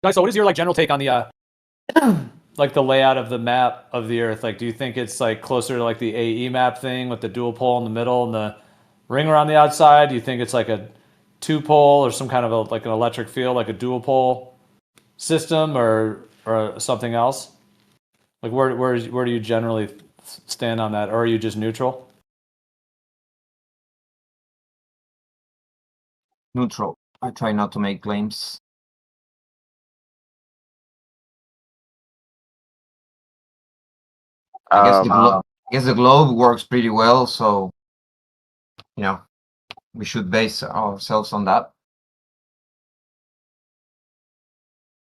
Guys, so what is your like general take on the like the layout of the map of the Earth? Like, do you think it's like closer to like the AE map thing with the dual pole in the middle and the ring around the outside? Do you think it's like a two pole or some kind of a, like an electric field, like a dual pole system, or something else? Like, where do you generally stand on that, or are you just neutral? Neutral. I try not to make claims. I guess the globe works pretty well, so you know we should base ourselves on that.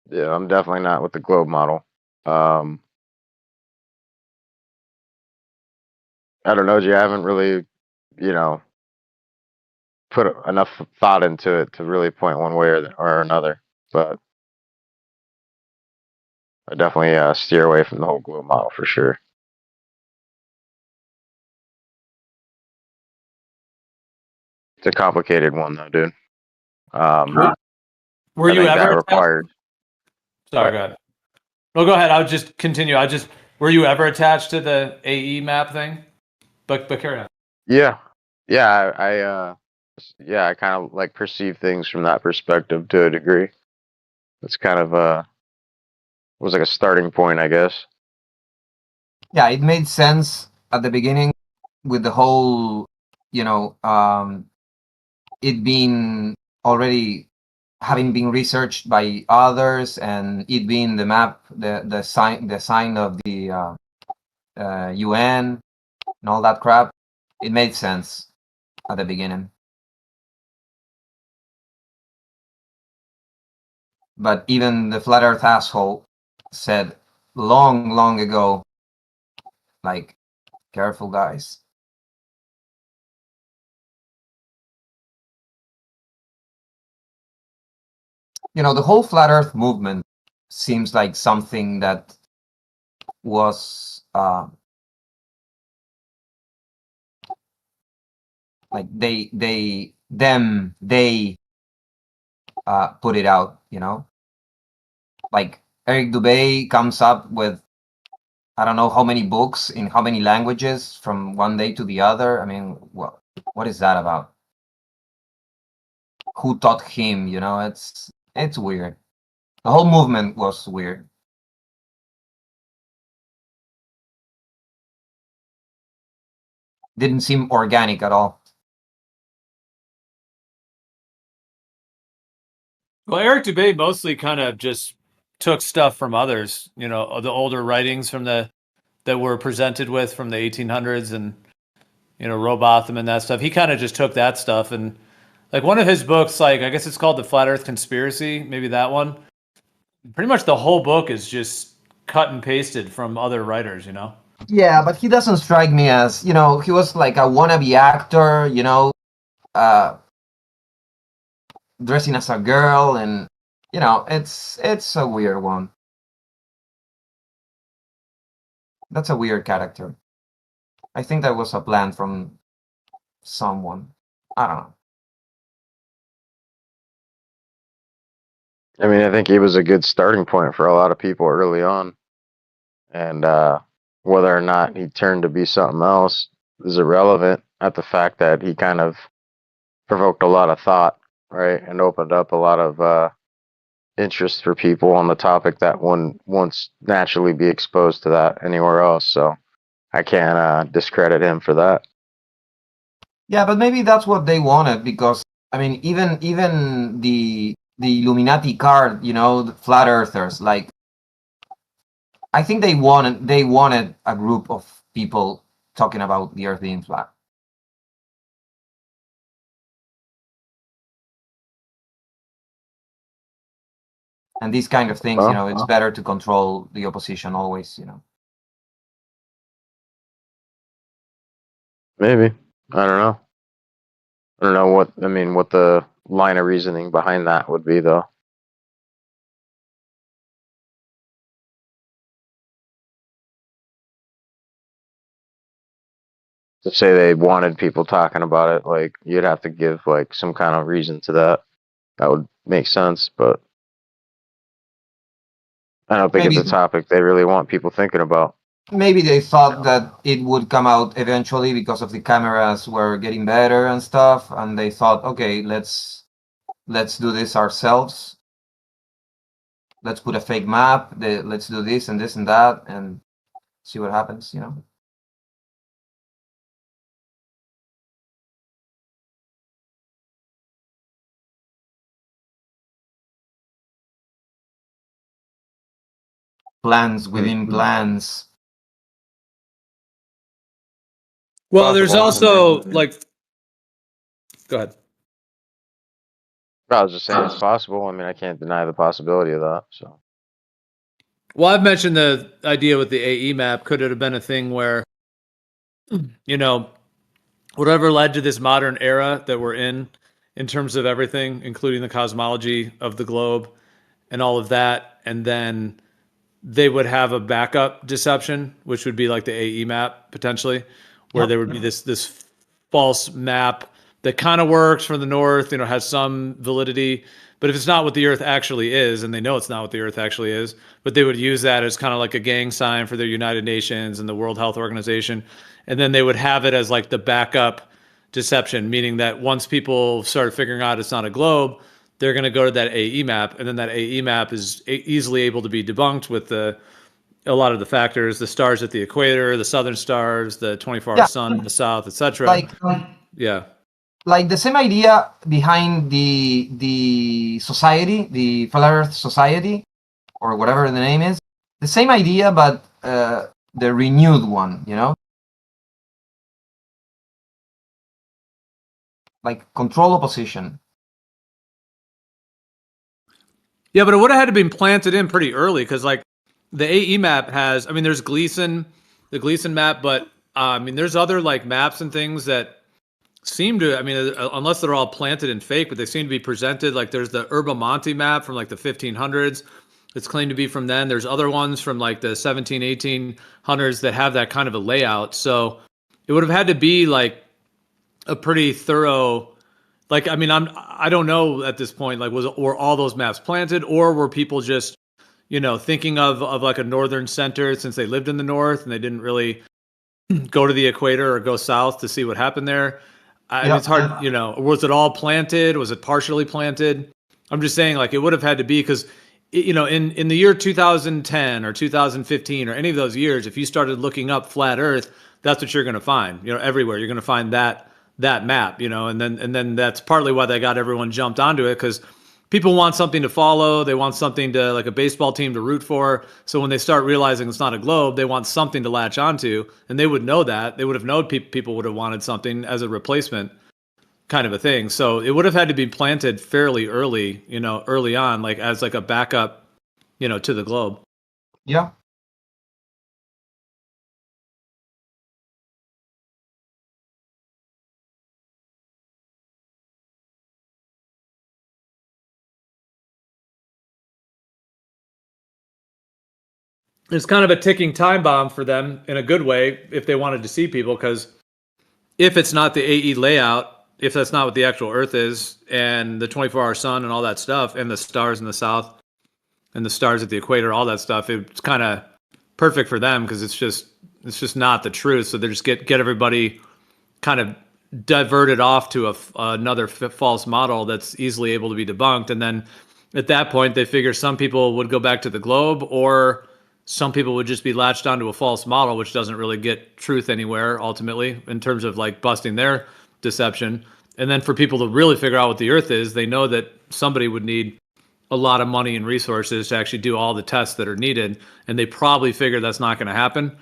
Yeah, I'm definitely not with the globe model. I don't know, G. I haven't really, you know, put enough thought into it to really point one way or another. But I definitely steer away from the whole globe model for sure. It's a complicated one though, dude. Were, were I you think that ever attached? requires Sorry, what? go ahead. No, go ahead. I would just continue. I just were you ever attached to the AE map thing? But carry on. Yeah, yeah. Yeah, I kind of like perceive things from that perspective to a degree. It's kind of was like a starting point, I guess. Yeah, it made sense at the beginning with the whole, you know, it being already having been researched by others, and it being the map, the sign of the UN and all that crap. It made sense at the beginning. But even the flat Earth asshole said long, long ago, like, careful, guys. You know, the whole flat Earth movement seems like something that was like they put it out. You know, like Eric Dubay comes up with I don't know how many books in how many languages from one day to the other. I mean, what is that about? Who taught him? You know, it's weird. The whole movement was weird. Didn't seem organic at all. Well, Eric Dubay mostly kind of just took stuff from others. You know, the older writings from the that were presented with from the 1800s, and Robotham and that stuff. He kind of just took that stuff, and like one of his books, like I guess it's called The Flat Earth Conspiracy, maybe that one. Pretty much the whole book is just cut and pasted from other writers. Yeah, but he doesn't strike me as, he was like a wannabe actor, uh, dressing as a girl, and it's a weird one. That's a weird character. I think that was a plan from someone. I don't know. I mean, I think he was a good starting point for a lot of people early on, and whether or not he turned to be something else is irrelevant. At the fact that he kind of provoked a lot of thought, right, and opened up a lot of interest for people on the topic that wouldn't once naturally be exposed to that anywhere else. So I can't discredit him for that. Yeah, but maybe that's what they wanted, because I mean, even the Illuminati card, the flat earthers, like, I think they wanted a group of people talking about the Earth being flat. And these kind of things, Well, it's better to control the opposition always. maybe. I don't know. I don't know what the line of reasoning behind that would be, though. To say they wanted people talking about it, like you'd have to give like some kind of reason to that. That would make sense, but I don't think it's a topic they really want people thinking about. Maybe they thought that it would come out eventually because of the cameras were getting better and stuff, and they thought, okay, let's do this ourselves. Let's put a fake map. Let's do this and this and that, and see what happens. You know. Plans within plans. Well, there's also like, go ahead. I was just saying it's possible. I mean, I can't deny the possibility of that. So, well, I've mentioned the idea with the AE map. Could it have been a thing where, you know, whatever led to this modern era that we're in terms of everything, including the cosmology of the globe and all of that, and then they would have a backup deception, which would be like the AE map potentially, where there would be this false map that kind of works from the north, you know, has some validity. But if it's not what the Earth actually is, and they know it's not what the Earth actually is, but they would use that as kind of like a gang sign for their United Nations and the World Health Organization. And then they would have it as like the backup deception, meaning that once people start figuring out it's not a globe, they're going to go to that AE map, and then that AE map is easily able to be debunked with a lot of the factors, the stars at the equator, the southern stars, the 24-hour sun in the south, etc. Yeah. Like the same idea behind the society, the Flat Earth Society, or whatever the name is. The same idea, but the renewed one, you know? Like control opposition. Yeah, but it would have had to been planted in pretty early because, like, the AE map has. I mean, there's Gleason, the Gleason map, but I mean, there's other like maps and things that seem to. I mean, unless they're all planted and fake, but they seem to be presented. Like, there's the Yerba Monte map from like the 1500s. It's claimed to be from then. There's other ones from like the 17, 1800s that have that kind of a layout. So it would have had to be like a pretty thorough. Like, I mean, I don't know at this point. Like, were all those maps planted, or were people just, you know, thinking of like a northern center since they lived in the north and they didn't really go to the equator or go south to see what happened there? I mean, it's hard, you know. Was it all planted? Was it partially planted? I'm just saying, like, it would have had to be because, you know, in the year 2010 or 2015 or any of those years, if you started looking up flat Earth, that's what you're going to find. You know, everywhere you're going to find that map, you know, and then that's partly why they got everyone jumped onto it, because people want something to follow. They want something to, like a baseball team to root for. So when they start realizing it's not a globe, they want something to latch onto, and they would know that. They would have known people would have wanted something as a replacement kind of a thing. So it would have had to be planted fairly early, you know, early on, like as like a backup, you know, to the globe. Yeah. It's kind of a ticking time bomb for them in a good way if they wanted to see people, because if it's not the AE layout, if that's not what the actual Earth is, and the 24-hour sun and all that stuff, and the stars in the south, and the stars at the equator, all that stuff, it's kind of perfect for them because it's just not the truth. So they just get everybody kind of diverted off to another false model that's easily able to be debunked, and then at that point they figure some people would go back to the globe, or some people would just be latched onto a false model, which doesn't really get truth anywhere ultimately in terms of like busting their deception. And then for people to really figure out what the Earth is, they know that somebody would need a lot of money and resources to actually do all the tests that are needed. And they probably figure that's not going to happen.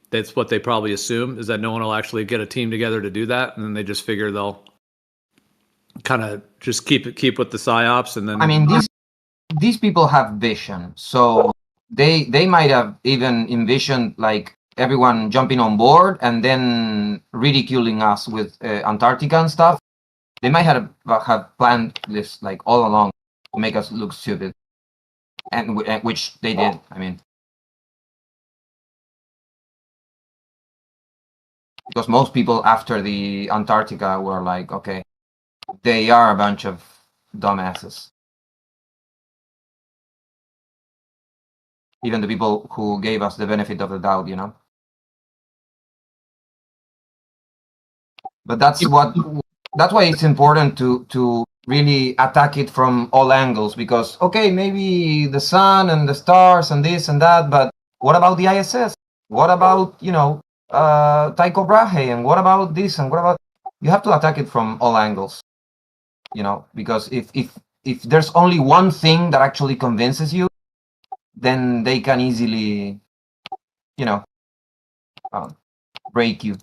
That's what they probably assume, is that no one will actually get a team together to do that. And then they just figure they'll kind of just keep with the psyops. And then, I mean, these people have vision. So they might have even envisioned like everyone jumping on board and then ridiculing us with Antarctica and stuff. They might have planned this like all along to make us look stupid, and which they did. I mean, because most people after the Antarctica were like, okay, they are a bunch of dumbasses. even the people who gave us the benefit of the doubt, you know. But that's why it's important to really attack it from all angles, because okay, maybe the sun and the stars and this and that, but what about the ISS? What about, you know, Tycho Brahe, and what about this, and what about, you have to attack it from all angles, you know, because if there's only one thing that actually convinces you, then they can easily, you know, break you.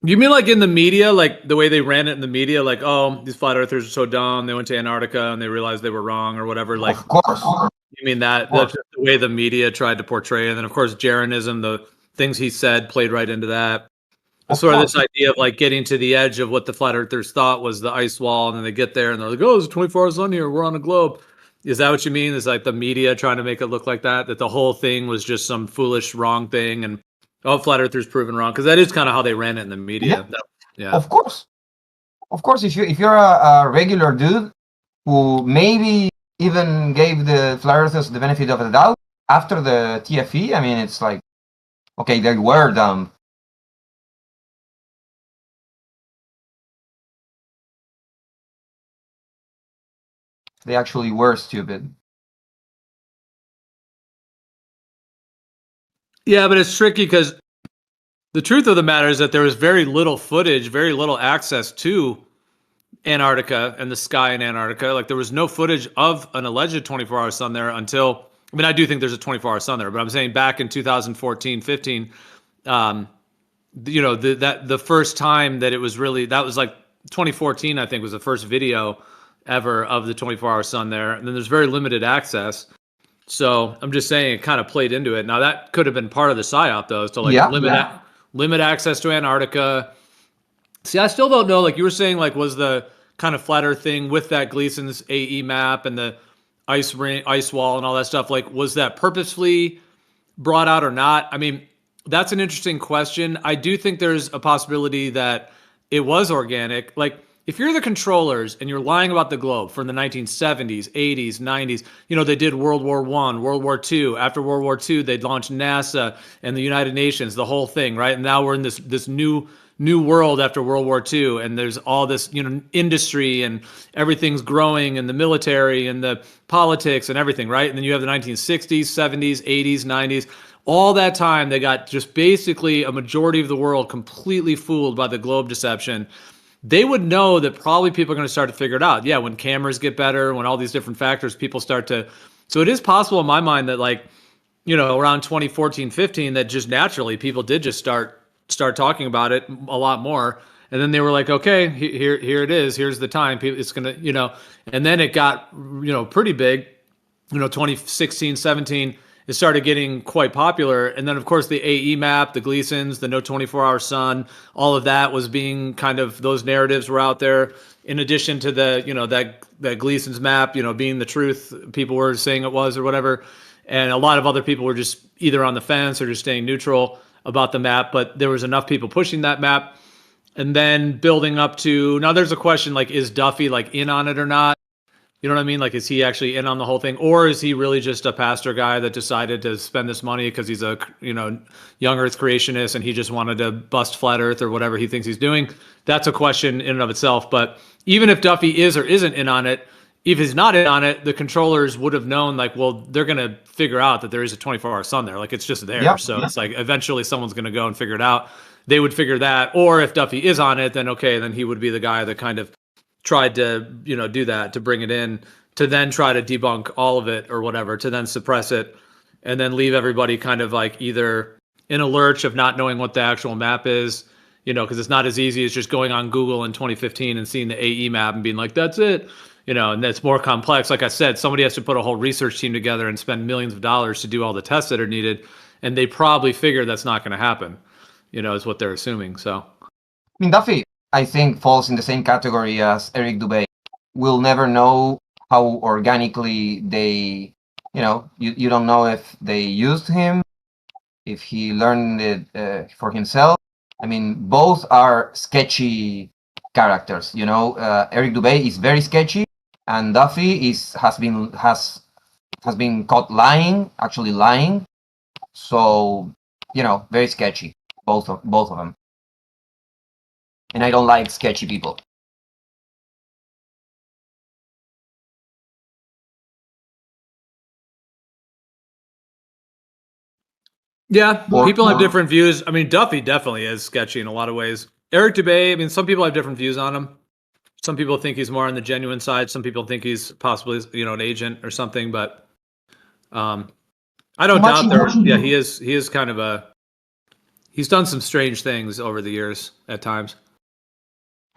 You mean like in the media, like the way they ran it in the media, like, oh, these flat earthers are so dumb, they went to Antarctica and they realized they were wrong or whatever? Like, Of course. you mean that's just the way the media tried to portray it? And then, of course, Jaronism, the things he said played right into that. Sort of this idea of like getting to the edge of what the flat earthers thought was the ice wall, and then they get there and they're like, oh, there's a 24 hours sun here, we're on a globe. Is that what you mean? Is like the media trying to make it look like that the whole thing was just some foolish, wrong thing, and oh, flat earthers proven wrong? Because that is kind of how they ran it in the media. Yeah. Of course. If you're a regular dude who maybe even gave the flat earthers the benefit of the doubt after the TFE, I mean, it's like, okay, they were dumb. They actually were stupid. Yeah, but it's tricky because the truth of the matter is that there was very little footage, very little access to Antarctica and the sky in Antarctica. Like there was no footage of an alleged 24-hour sun there until, I mean, I do think there's a 24-hour sun there, but I'm saying back in 2014, 15, you know, the first time that it was really, that was like 2014, I think, was the first video ever of the 24-hour sun there. And then there's very limited access. So I'm just saying it kind of played into it. Now that could have been part of the psyop, though, is to like limit access to Antarctica. See, I still don't know. Like you were saying, like was the kind of flat Earth thing with that Gleason's AE map and the ice wall and all that stuff. Like, was that purposefully brought out or not? I mean, that's an interesting question. I do think there's a possibility that it was organic. Like, if you're the controllers and you're lying about the globe from the 1970s, 80s, 90s, you know, they did World War I, World War II. After World War II, they'd launched NASA and the United Nations, the whole thing, right? And now we're in this new world after World War II, and there's all this, you know, industry and everything's growing, and the military and the politics and everything, right? And then you have the 1960s, 70s, 80s, 90s. All that time, they got just basically a majority of the world completely fooled by the globe deception. They would know that probably people are going to start to figure it out. Yeah, when cameras get better, when all these different factors, people start to. So it is possible in my mind that, like, you know, around 2014, 15, that just naturally people did just start talking about it a lot more. And then they were like, okay, here it is. Here's the time. It's going to, you know, and then it got, you know, pretty big, you know, 2016, 17, it started getting quite popular. And then, of course, the AE map, the Gleasons, the no 24-hour sun, all of that was being kind of, those narratives were out there. In addition to the, you know, that Gleason's map, you know, being the truth, people were saying it was or whatever. And a lot of other people were just either on the fence or just staying neutral about the map. But there was enough people pushing that map. And then building up to, now there's a question like, is Duffy like in on it or not? You know what I mean? Like, is he actually in on the whole thing? Or is he really just a pastor guy that decided to spend this money because he's a, you know, young earth creationist and he just wanted to bust flat earth or whatever he thinks he's doing? That's a question in and of itself. But even if Duffy is or isn't in on it, if he's not in on it, the controllers would have known, like, well, they're going to figure out that there is a 24-hour sun there. Like, it's just there. Yep, so it's like eventually someone's going to go and figure it out. They would figure that. Or if Duffy is on it, then okay, then he would be the guy that kind of tried to, you know, do that, to bring it in, to then try to debunk all of it or whatever, to then suppress it, and then leave everybody kind of like either in a lurch of not knowing what the actual map is, you know, because it's not as easy as just going on Google in 2015 and seeing the AE map and being like, that's it, you know, and it's more complex. Like I said, somebody has to put a whole research team together and spend millions of dollars to do all the tests that are needed, and they probably figure that's not going to happen, you know, is what they're assuming. So, I mean, Duffy, I think, falls in the same category as Eric Dubé. We'll never know how organically they, you know, you don't know if they used him, if he learned it for himself. I mean, both are sketchy characters. You know, Eric Dubé is very sketchy, and Duffy has been caught lying, actually lying. So, you know, very sketchy, both of them. And I don't like sketchy people. Yeah, Or- people have different views. I mean, Duffy definitely is sketchy in a lot of ways. Eric Dubé, I mean, some people have different views on him. Some people think he's more on the genuine side. Some people think he's possibly, you know, an agent or something. But I don't doubt there. Yeah, he is. He is kind of a. He's done some strange things over the years at times.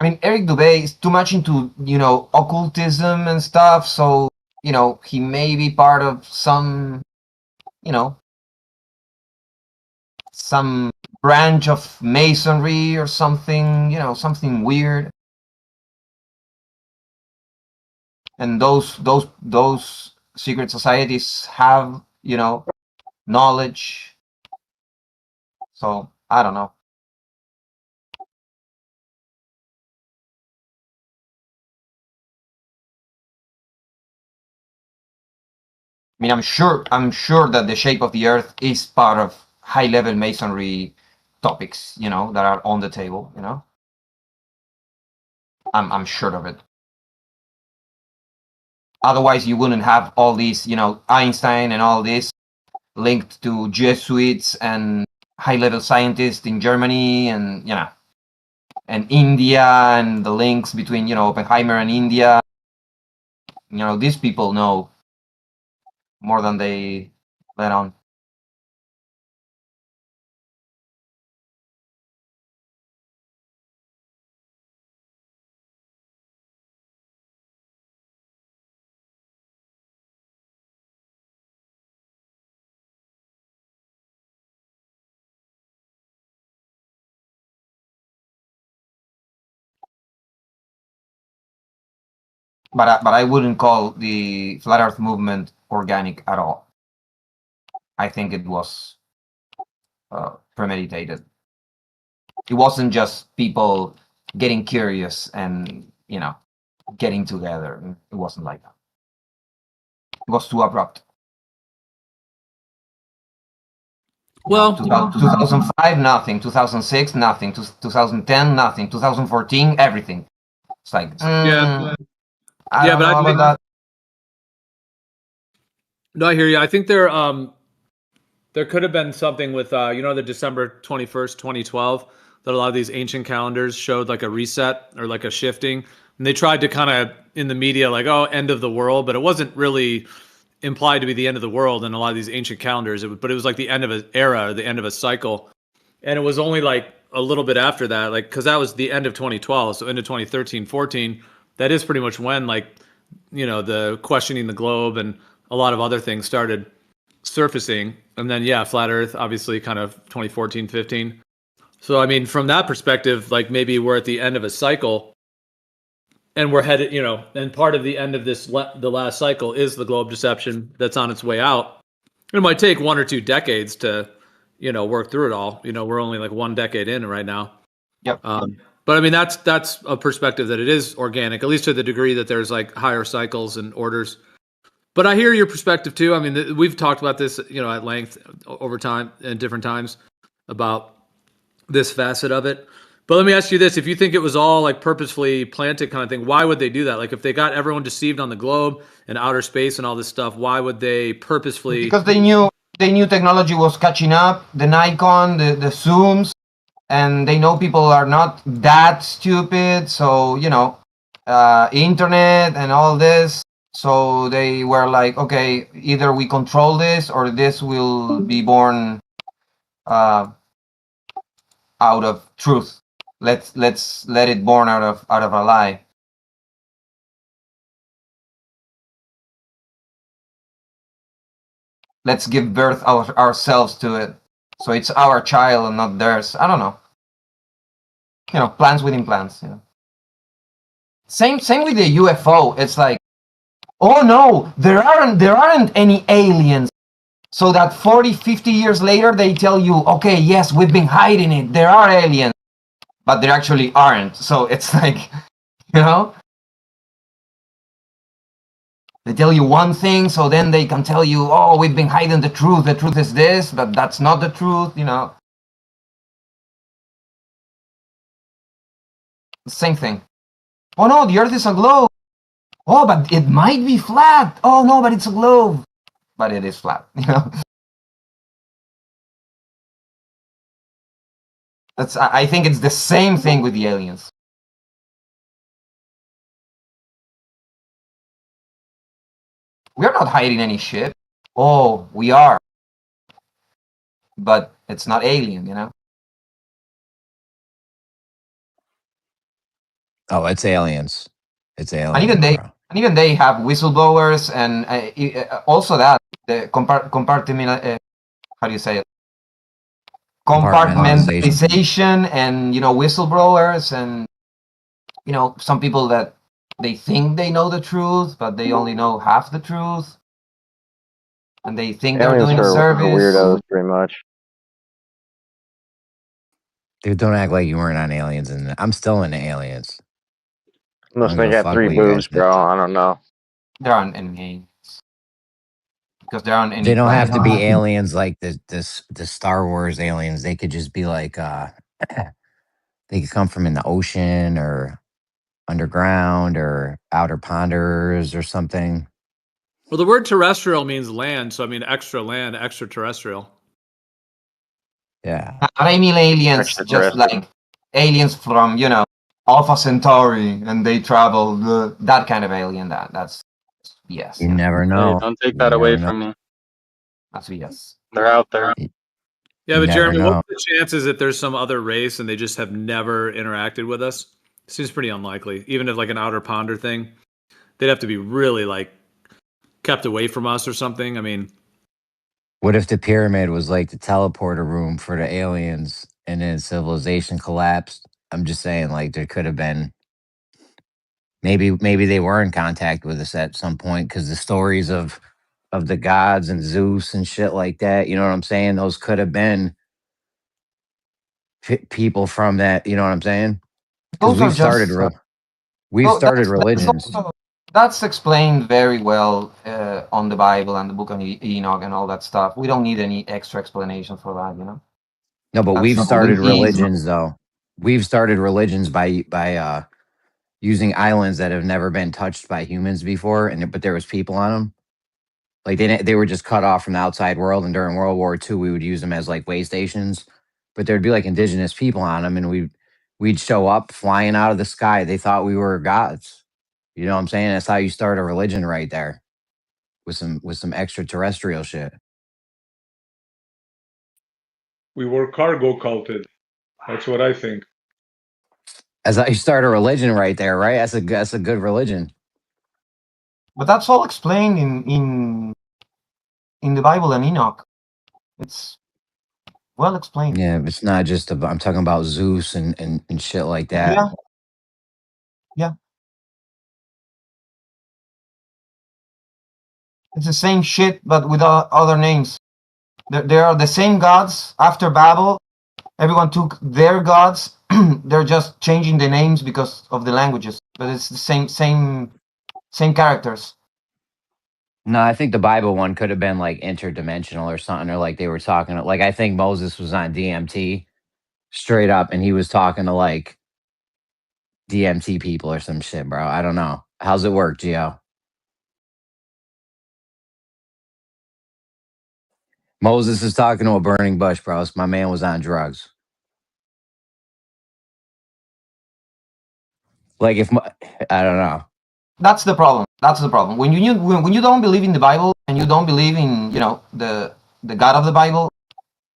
I mean, Eric Dubé is too much into, you know, occultism and stuff. So, you know, he may be part of some, you know, some branch of masonry or something, you know, something weird. And those secret societies have, you know, knowledge. So I don't know. I mean, I'm sure that the shape of the Earth is part of high-level masonry topics, you know, that are on the table. You know, I'm sure of it. Otherwise, you wouldn't have all these, you know, Einstein and all this linked to Jesuits and high-level scientists in Germany, and you know, and India, and the links between, you know, Oppenheimer and India. You know, these people know more than they let on. But I wouldn't call the flat Earth movement organic at all. I think it was premeditated. It wasn't just people getting curious and, you know, getting together. It wasn't like that. It was too abrupt. Well, 2005, nothing. 2006, nothing. 2010, nothing. 2014, everything. It's like, yeah, I don't but know I think, about that. no, I hear you. I think there could have been something with you know, the December 21st, 2012, that a lot of these ancient calendars showed like a reset or like a shifting, and they tried to kind of in the media like, oh, end of the world, but it wasn't really implied to be the end of the world in a lot of these ancient calendars. But it was like the end of an era, the end of a cycle, and it was only like a little bit after that, like because that was the end of 2012, so into 2013, 14. That is pretty much when, like, you know, the questioning the globe and a lot of other things started surfacing. And then, yeah, flat Earth, obviously, kind of 2014, 15. So, I mean, from that perspective, like maybe we're at the end of a cycle and we're headed, you know, and part of the end of this, the last cycle is the globe deception that's on its way out. It might take 1 or 2 decades to, you know, work through it all. You know, we're only like 1 decade in right now. Yep. But I mean, that's a perspective that it is organic, at least to the degree that there's like higher cycles and orders. But I hear your perspective too. I mean, we've talked about this, you know, at length over time and different times about this facet of it. But let me ask you this: if you think it was all like purposefully planted kind of thing, why would they do that? Like, if they got everyone deceived on the globe and outer space and all this stuff, why would they purposefully? Because they knew technology was catching up, the Nikon, the zooms, and they know people are not that stupid. So, you know, internet and all this. So they were like, okay, either we control this or this will be born out of truth. Let's let it born out of a lie. Let's give birth ourselves to it, so it's our child and not theirs. I don't know. You know, plans within plans. You know. Same with the UFO. It's like, oh no, there aren't any aliens. So that 40, 50 years later, they tell you, okay, yes, we've been hiding it. There are aliens. but there actually aren't. So it's like, you know, they tell you one thing, so then they can tell you, oh, we've been hiding the truth. The truth is this, but that's not the truth, you know. Same thing. Oh no, the Earth is a globe. Oh, but it might be flat. Oh no, but it's a globe. But it is flat, you know. I think it's the same thing with the aliens. We're not hiding any shit. Oh, we are. But it's not alien, you know? Oh, it's aliens. It's aliens. And even they have whistleblowers and also that the how do you say it? Compartmentalization and, you know, whistleblowers and, you know, some people that they think they know the truth, but they only know half the truth. And they think they're doing a service. Weirdos, pretty much. Dude, don't act like you weren't on aliens. And I'm still into aliens. Unless they got 3 boobs, bro. I don't know. There aren't any aliens. Because there aren't any. They don't have to be aliens like the Star Wars aliens. They could just be like, they could come from in the ocean or underground or outer ponders or something. Well, the word terrestrial means land, so I mean extra land, extraterrestrial. Yeah. I mean aliens, just like aliens from, you know, Alpha Centauri, and they travel that kind of alien. That's BS. You never know. Hey, don't take that away from me. That's BS. They're out there. Yeah, but Jeremy, what's the chances that there's some other race and they just have never interacted with us? Seems pretty unlikely. Even if like an outer ponder thing, they'd have to be really like kept away from us or something. I mean, what if the pyramid was like the teleporter room for the aliens and then civilization collapsed? I'm just saying, like, there could have been maybe they were in contact with us at some point, because the stories of the gods and Zeus and shit like that, you know what I'm saying? Those could have been people from that, you know what I'm saying? Because we've started religions. That's explained very well on the Bible and the Book of Enoch and all that stuff. We don't need any extra explanation for that, you know. No, but we've started religions though. We've started religions by using islands that have never been touched by humans before, but there was people on them. Like they were just cut off from the outside world, and during World War II, we would use them as like way stations. But there'd be like indigenous people on them, and we'd show up flying out of the sky. They thought we were gods. You know what I'm saying? That's how you start a religion right there, with some extraterrestrial shit. We were cargo culted. That's what I think. That's how you start a religion right there, right? That's a good religion. But that's all explained in the Bible and Enoch. It's well explained. Yeah, it's not just I'm talking about Zeus and shit like that. Yeah. It's the same shit, but with other names. There are the same gods after Babel. Everyone took their gods. They're just changing the names because of the languages, but it's the same characters. No, I think the Bible one could have been like interdimensional or something, or like they were talking. Like I think Moses was on DMT straight up, and he was talking to like DMT people or some shit, bro. I don't know. How's it work, Gio? Moses is talking to a burning bush, bro. My man was on drugs. Like I don't know. That's the problem. That's the problem. When you don't believe in the Bible and you don't believe in, you know, the God of the Bible,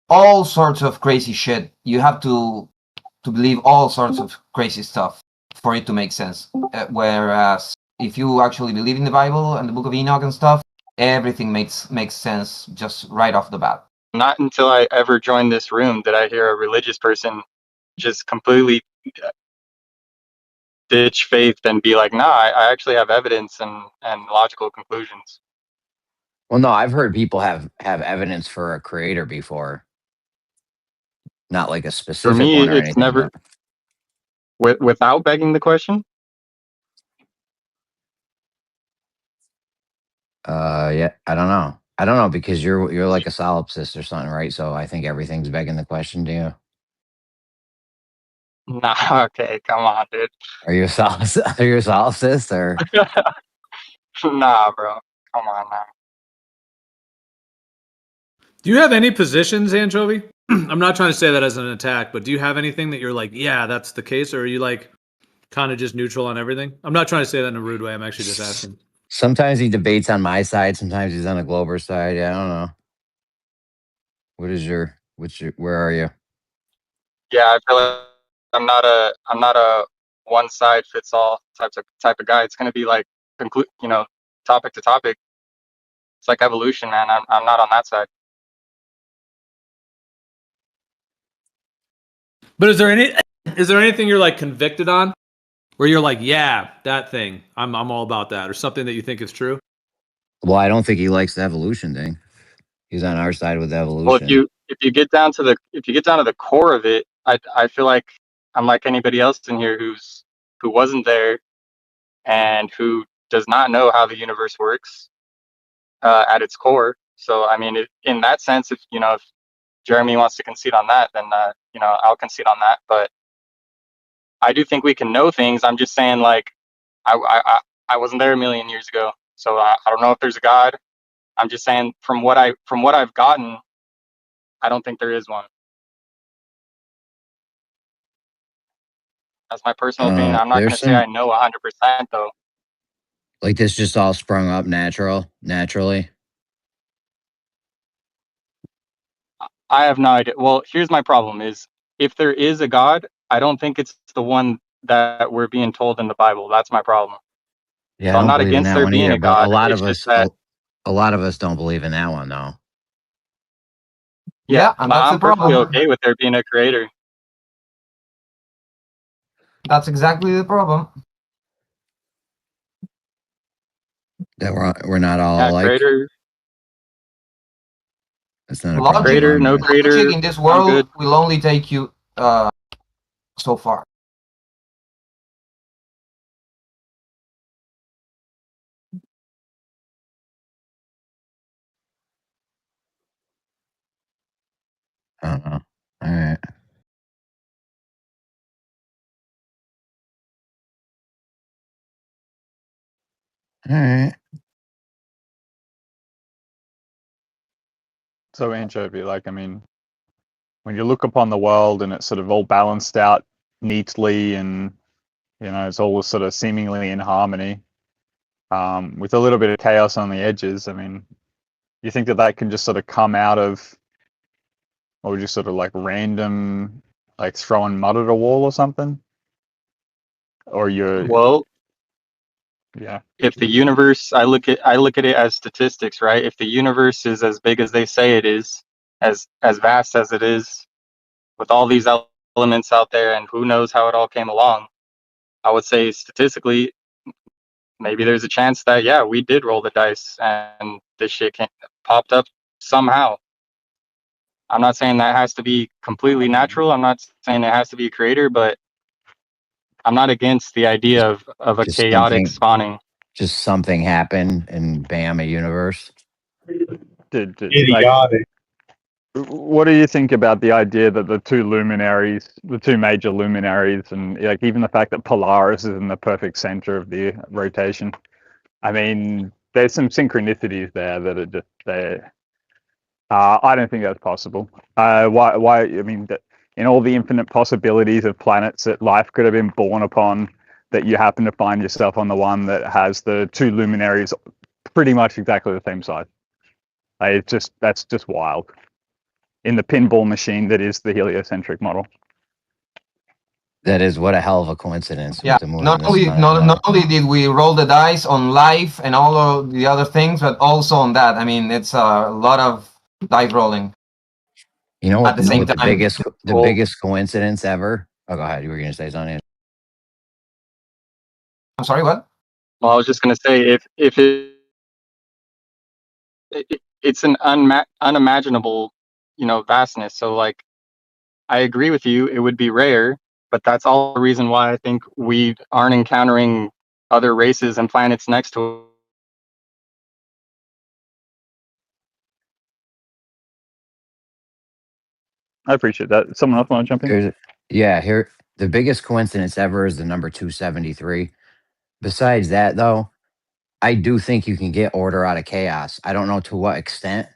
all sorts of crazy shit. You have to believe all sorts of crazy stuff for it to make sense. Whereas if you actually believe in the Bible and the Book of Enoch and stuff, everything makes sense just right off the bat. Not until I ever joined this room did I hear a religious person just completely ditch faith and be like, nah, I actually have evidence and logical conclusions. Well, no, I've heard people have evidence for a creator before. Not like a specific For me, one or it's anything. never. Without begging the question? Yeah, I don't know. I don't know because you're like a solipsist or something, right? So I think everything's begging the question to you. Nah, okay, come on, dude. Are you a are you a solipsist or? Nah, bro. Come on now. Do you have any positions, Anchovy? I'm not trying to say that as an attack, but do you have anything that you're like, yeah, that's the case, or are you like kind of just neutral on everything? I'm not trying to say that in a rude way. I'm actually just asking. Sometimes he debates on my side. Sometimes he's on the Glober side. Yeah, I don't know. Where are you? Yeah, I feel like I'm not a one side fits all type of guy. It's gonna be like topic to topic. It's like evolution, man. I'm not on that side. But is there anything you're like convicted on, where you're like, yeah, that thing, I'm all about that, or something that you think is true? Well, I don't think he likes the evolution thing. He's on our side with Well, evolution. if you get down to the core of it, I feel like I'm like anybody else in here who wasn't there and who does not know how the universe works at its core. So I mean, in that sense, if Jeremy wants to concede on that, then I'll concede on that. But I do think we can know things. I'm just saying, like, I wasn't there a million years ago, so I don't know if there's a God. I'm just saying from what I've gotten, I don't think there is one. That's my personal opinion. I'm not going There's to say I some know 100% though. like this just all sprung up naturally. I have no idea. Well, here's my problem: is if there is a God, I don't think it's the one that we're being told in the Bible. That's my problem. Yeah, So I I'm don't not believe in against that there one being either. a But God. It's just that, a lot of us don't believe in that one though. yeah, and but that's the I'm perfectly problem. okay with there being a creator. That's exactly the problem. That we're not all Yeah, alike. creator, That's not a problem Logic, of creator, no mine. logic creator, in this I'm good. world will only take you so far. I don't know. All right. All right. So anchovy, like, I mean, when you look upon the world and it's sort of all balanced out neatly and, it's all sort of seemingly in harmony, with a little bit of chaos on the edges, I mean, you think that can just sort of come out of, or just sort of like random, like throwing mud at a wall or something? Or Well, yeah. if the universe, I look at it as statistics, right? If the universe is as big as they say it is, as vast as it is, with all these elements out there, and who knows how it all came along, I would say statistically, maybe there's a chance that, yeah, we did roll the dice and this shit popped up somehow. I'm not saying that has to be completely natural. I'm not saying it has to be a creator, but I'm not against the idea of a Just chaotic spawning. something happened and bam, a universe. Like, Idiotic. what do you think about the idea that the two major luminaries, and like even the fact that Polaris is in the perfect center of the rotation? I mean, there's some synchronicities there that are just there. I don't think that's possible. Why? I mean, that in all the infinite possibilities of planets that life could have been born upon, that you happen to find yourself on the one that has the two luminaries pretty much exactly the same size. That's just wild. In the pinball machine that is the heliocentric model. That is what a hell of a coincidence Yeah. with the moon Not and the only sun. not only did we roll the dice on life and all of the other things, but also on that. I mean, it's a lot of dice rolling You know at what? the same The time. Well, biggest coincidence ever. Oh, go ahead. You were going to say something. I'm sorry, what? well, I was just gonna say if it's an unimaginable, vastness. So like, I agree with you. It would be rare, But that's all the reason why I think we aren't encountering other races and planets next to. I appreciate that. Someone else want to jump in? Here, the biggest coincidence ever is the number 273. Besides that, though, I do think you can get order out of chaos. I don't know to what extent,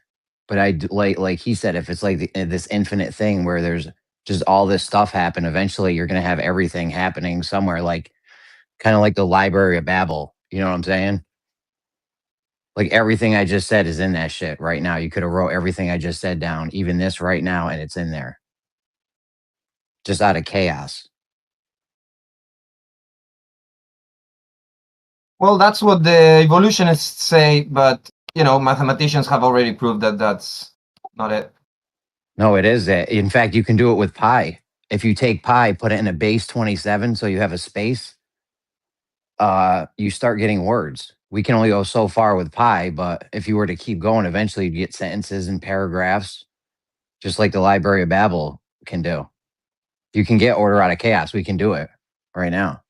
but I do, like he said, if it's like this infinite thing where there's just all this stuff happen, eventually you're going to have everything happening somewhere, like kind of like the Library of Babel. You know what I'm saying? Like everything I just said is in that shit right now. You could have wrote everything I just said down, even this right now, and it's in there. Just out of chaos. Well, that's what the evolutionists say, but mathematicians have already proved that that's not it. No, it is that. In fact, you can do it with pi. If you take pi, put it in a base 27, so you have a space, you start getting words. We can only go so far with pi, but if you were to keep going, eventually you'd get sentences and paragraphs, just like the Library of Babel can do. You can get order out of chaos. We can do it right now.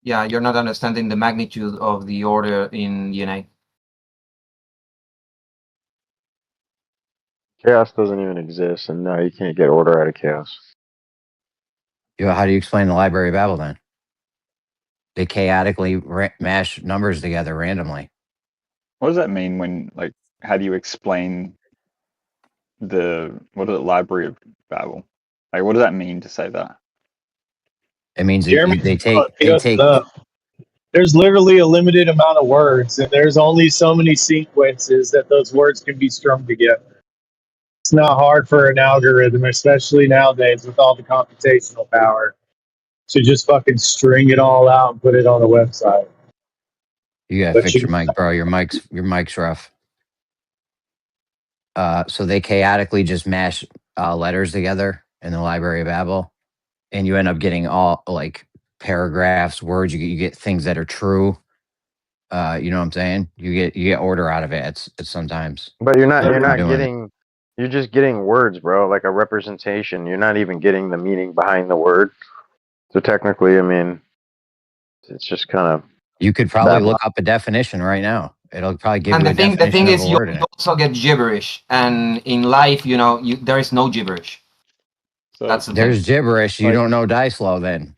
Yeah, you're not understanding the magnitude of the order in DNA. Chaos doesn't even exist, and no, you can't get order out of chaos. How do you explain the Library of Babel then? They chaotically mash numbers together randomly. What does that mean when, like, how do you explain what is it, Library of Babel? Like, what does that mean to say that? It means Jeremy, they he take. doesn't know. There's literally a limited amount of words, and there's only so many sequences that those words can be strung together. It's not hard for an algorithm, especially nowadays with all the computational power, to just fucking string it all out and put it on a website. You gotta fix your mic, bro. Your mic's rough. So they chaotically just mash letters together in the Library of Babel, and you end up getting all like paragraphs, words. You get things that are true. You know what I'm saying? You get order out of it. It's sometimes. But you're not doing getting. You're just getting words, bro. Like a representation. You're not even getting the meaning behind the word. So technically, I mean, it's just kind of. You could probably look up a definition right now. It'll probably give you a definition the thing of is, a you word in it. also get gibberish, and in life, there is no gibberish. So That's the There's thing. gibberish. You don't know dice law then.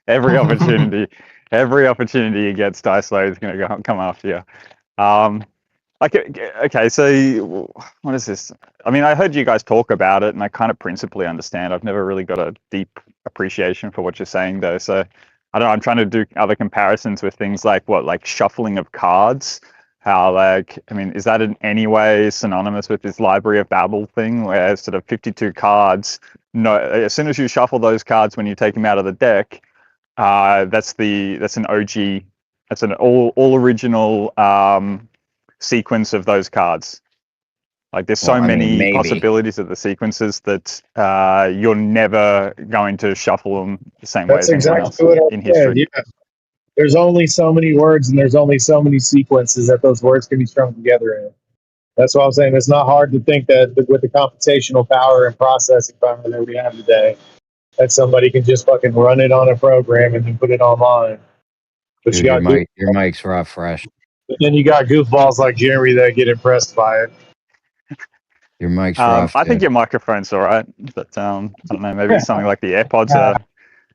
every opportunity he gets, Dyslow is going to come after you. Okay, so what is this? I mean, I heard you guys talk about it, and I kind of principally understand. I've never really got a deep appreciation for what you're saying, though. So I don't know. I'm trying to do other comparisons with things like shuffling of cards. How, like, I mean, is that in any way synonymous with this Library of Babel thing, where sort of 52 cards? No, as soon as you shuffle those cards, when you take them out of the deck, that's an OG, that's an all original sequence of those cards. Like, there's so many possibilities of the sequences that you're never going to shuffle them the same way as anyone else in history. Yeah. There's only so many words, and there's only so many sequences that those words can be strung together in. That's what I'm saying. It's not hard to think that with the computational power and processing power that we have today, that somebody can just fucking run it on a program and then put it online. But Dude, your mic's rough, fresh. But then you got goofballs like Jeremy that get impressed by it. Your mic's rough. I think your microphone's all right, but I don't know. Maybe something like the AirPods.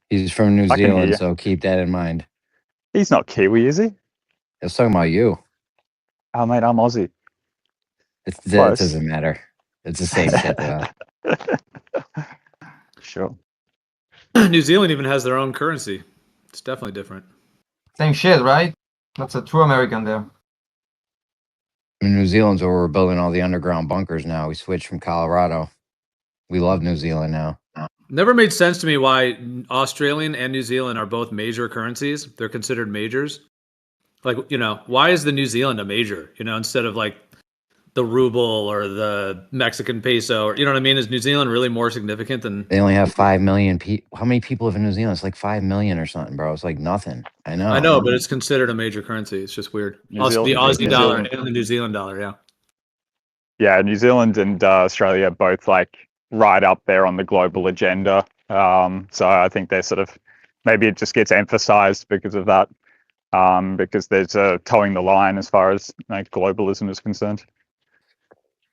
He's from New Zealand, so keep that in mind. He's not Kiwi, is he? I was talking about you. Oh, mate, I'm Aussie. That doesn't matter. It's the same shit, though. Sure. New Zealand even has their own currency. It's definitely different. Same shit, right? That's a true American there. In New Zealand's where we're building all the underground bunkers now. We switched from Colorado. We love New Zealand now. Never made sense to me why Australian and New Zealand are both major currencies. They're considered majors. Like, why is the New Zealand a major, instead of like the ruble or the Mexican peso, or, you know what I mean? Is New Zealand really more significant than... They only have 5 million people. How many people live in New Zealand? It's like 5 million or something, bro. It's like nothing. I know, but it's considered a major currency. It's just weird. The Aussie dollar and the New Zealand dollar, yeah. Yeah, New Zealand and Australia both, like, right up there on the global agenda. So I think they're sort of, maybe it just gets emphasized because of that, because there's towing the line as far as like globalism is concerned.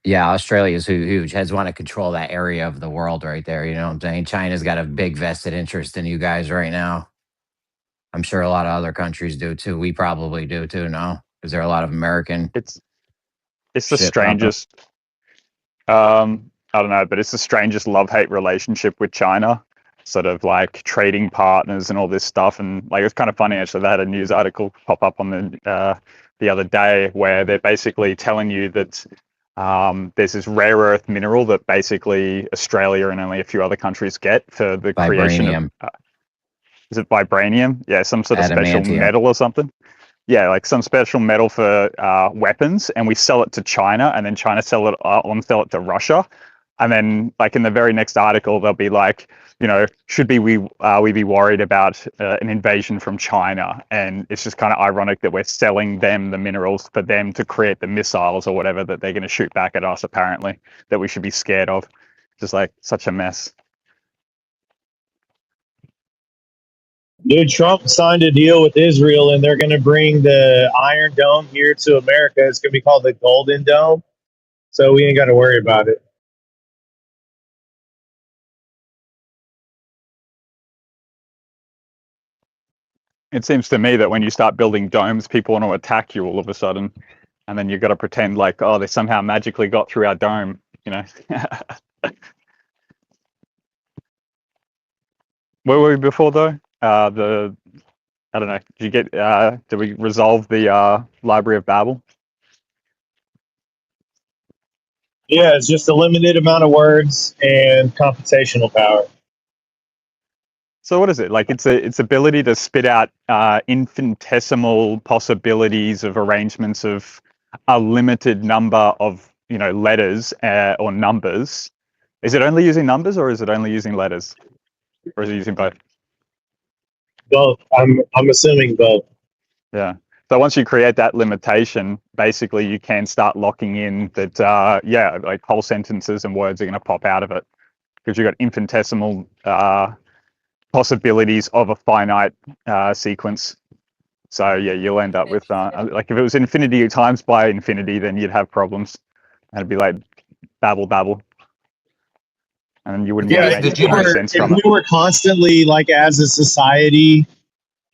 Yeah, Australia's huge. Heads want to control that area of the world right there. You know what I'm saying? China's got a big vested interest in you guys right now. I'm sure a lot of other countries do too. We probably do too, no? Is there a lot of American It's the shit popping up? strangest, I don't know, but it's the strangest love-hate relationship with China, sort of like trading partners and all this stuff. And like, it's kind of funny actually, they had a news article pop up on the other day where they're basically telling you that there's this rare earth mineral that basically Australia and only a few other countries get for the creation of, Vibranium, is it vibranium? Yeah, some sort of special adamantium. metal or something. Yeah, like some special metal for weapons, and we sell it to China, and then China sell it to Russia, and then like in the very next article, they'll be like, you know, should we be worried about an invasion from China? And it's just kind of ironic that we're selling them the minerals for them to create the missiles or whatever that they're going to shoot back at us. Apparently, that we should be scared of. Just like such a mess. Dude, Trump signed a deal with Israel, and they're going to bring the Iron Dome here to America. It's going to be called the Golden Dome, so we ain't got to worry about it. It seems to me that when you start building domes, people want to attack you all of a sudden, and then you've got to pretend like, oh, they somehow magically got through our dome, you know. Where were we before though? I don't know. Did you get? Did we resolve the Library of Babel? Yeah, it's just a limited amount of words and computational power. So what is it? Like its ability to spit out infinitesimal possibilities of arrangements of a limited number of, you know, letters or numbers. Is it only using numbers, or is it only using letters, or is it using both? Both. I'm assuming both. Yeah. So once you create that limitation, basically you can start locking in that, yeah, like whole sentences and words are going to pop out of it because you've got infinitesimal possibilities of a finite sequence. So yeah, you'll end up with like if it was infinity times by infinity, then you'd have problems. And it'd be like babble, and you wouldn't be able to make any sense from it. If we were constantly, like as a society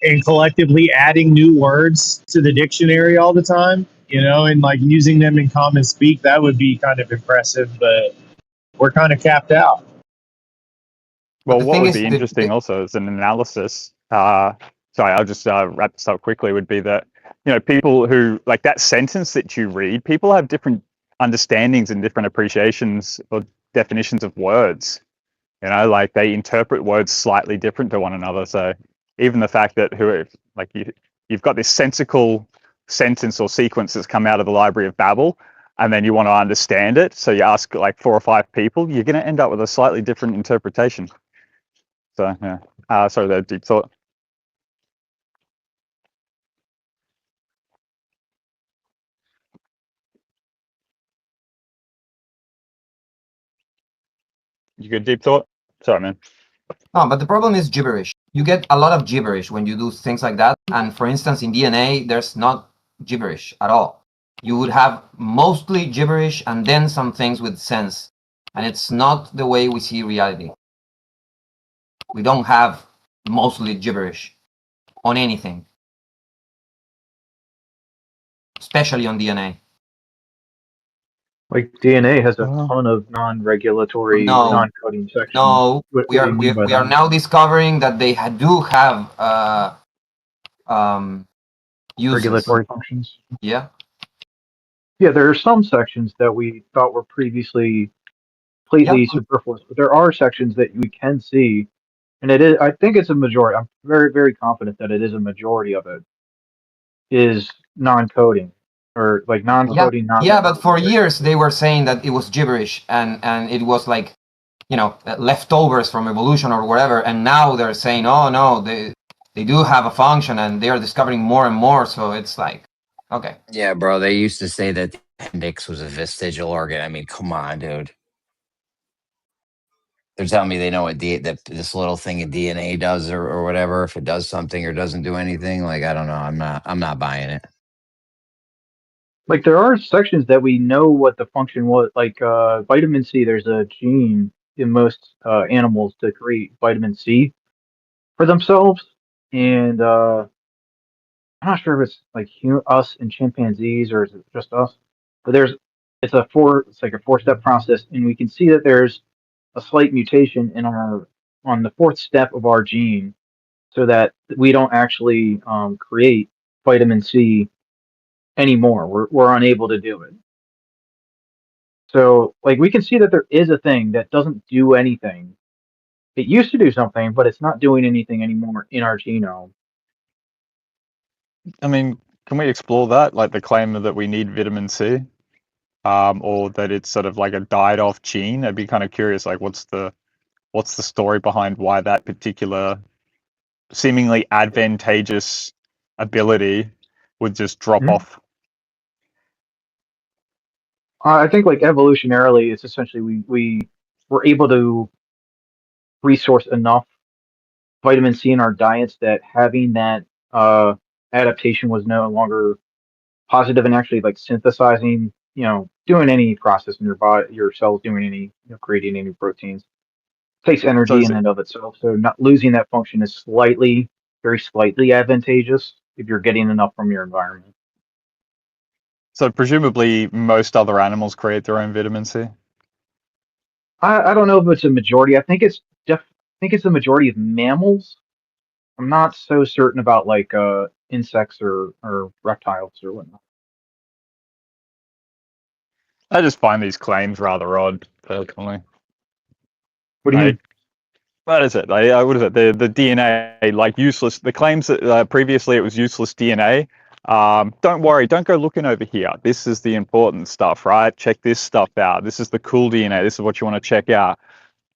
and collectively adding new words to the dictionary all the time, you know, and like using them in common speak, that would be kind of impressive, but we're kind of capped out. Well, what would be interesting also is an analysis. Sorry, I'll just wrap this up quickly. Would be that, you know, people who like that sentence that you read, people have different understandings and different appreciations or definitions of words. You know, like they interpret words slightly different to one another. So even the fact that you've got this sensical sentence or sequence that's come out of the Library of Babel, and then you want to understand it, so you ask like 4 or 5 people, you're going to end up with a slightly different interpretation. So yeah, sorry, that deep thought. You good deep thought? Sorry, man. No, but the problem is gibberish. You get a lot of gibberish when you do things like that. And for instance, in DNA, there's not gibberish at all. You would have mostly gibberish and then some things with sense. And it's not the way we see reality. We don't have mostly gibberish on anything, especially on DNA. Like DNA has a ton of non-regulatory, non-coding sections. No, we are now discovering that they do have uses. Regulatory functions. Yeah. Yeah, there are some sections that we thought were previously completely superfluous, but there are sections that we can see, and it is. I think it's a majority. I'm very, very confident that it is a majority of it is non-coding or like non-coding. Yeah, but for years they were saying that it was gibberish and it was like, you know, leftovers from evolution or whatever. And now they're saying, oh no, they do have a function and they are discovering more and more. So it's like, okay. Yeah, bro. They used to say that the appendix was a vestigial organ. I mean, come on, dude. They're telling me they know what that this little thing of DNA does or whatever, if it does something or doesn't do anything. Like, I don't know. I'm not buying it. Like there are sections that we know what the function was. Like vitamin C, there's a gene in most animals to create vitamin C for themselves, and I'm not sure if it's like us and chimpanzees or is it just us. But it's like a four-step process, and we can see that there's a slight mutation in our on the fourth step of our gene, so that we don't actually create vitamin C anymore. We're unable to do it. So, like, we can see that there is a thing that doesn't do anything. It used to do something, but it's not doing anything anymore in our genome. I mean, can we explore that? Like the claim that we need vitamin C, or that it's sort of like a died-off gene. I'd be kind of curious, like, what's the story behind why that particular seemingly advantageous ability would just drop Mhm. off? I think, like, evolutionarily, it's essentially we were able to resource enough vitamin C in our diets that having that uh, adaptation was no longer positive and actually like synthesizing, doing any process in your body, your cells doing any, creating any proteins takes So energy is in it, and of itself. So not losing that function is slightly, very slightly advantageous if you're getting enough from your environment. so presumably most other animals create their own vitamin C. I don't know if it's a majority. I think it's the majority of mammals. I'm not so certain about like insects or reptiles or whatnot. I just find these claims rather odd, personally. What do you Like, mean? what is it? Like, what is it? The DNA, like useless. The claims that previously it was useless DNA. Don't worry, don't go looking over here. This is the important stuff, right? Check this stuff out. This is the cool DNA. This is what you want to check out.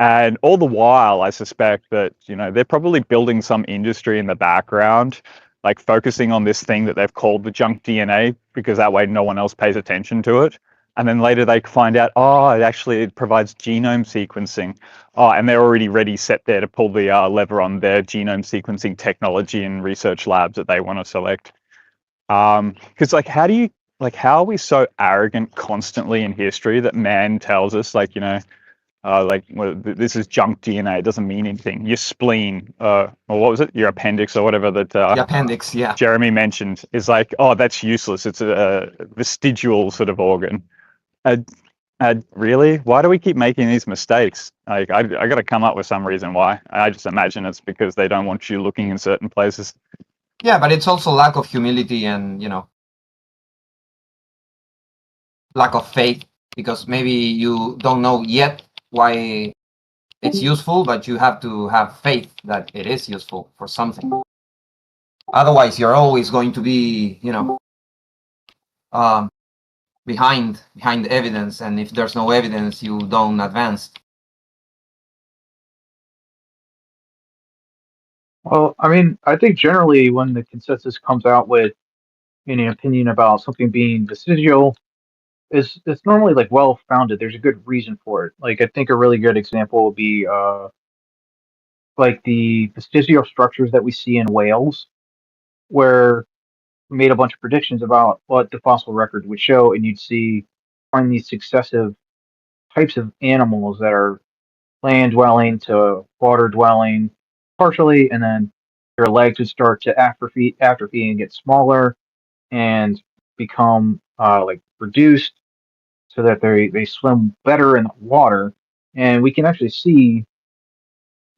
And all the while, I suspect that, they're probably building some industry in the background, like focusing on this thing that they've called the junk DNA, because that way no one else pays attention to it. And then later they find out, oh, it provides genome sequencing. Oh, and they're already ready, set there to pull the lever on their genome sequencing technology and research labs that they want to select. Because how are we so arrogant constantly in history that man tells us, like, well, this is junk DNA. It doesn't mean anything. Your spleen, or what was it? Your appendix, or whatever that The appendix, yeah. Jeremy mentioned, is like, oh, that's useless. It's a vestigial sort of organ. Really? Why do we keep making these mistakes? Like, I got to come up with some reason why. I just imagine it's because they don't want you looking in certain places. Yeah, but it's also lack of humility and, lack of faith, because maybe you don't know yet why it's useful, but you have to have faith that it is useful for something. Otherwise, you're always going to be, um, behind the evidence, and if there's no evidence, you don't advance. Well, I mean, I think generally when the consensus comes out with any opinion about something being vestigial, is it's normally like well founded. There's a good reason for it. Like I think a really good example would be like the vestigial structures that we see in whales, where we made a bunch of predictions about what the fossil record would show, and you'd find these successive types of animals that are land dwelling to water dwelling partially, and then their legs would start to atrophy and get smaller and become like reduced so that they swim better in the water. And we can actually see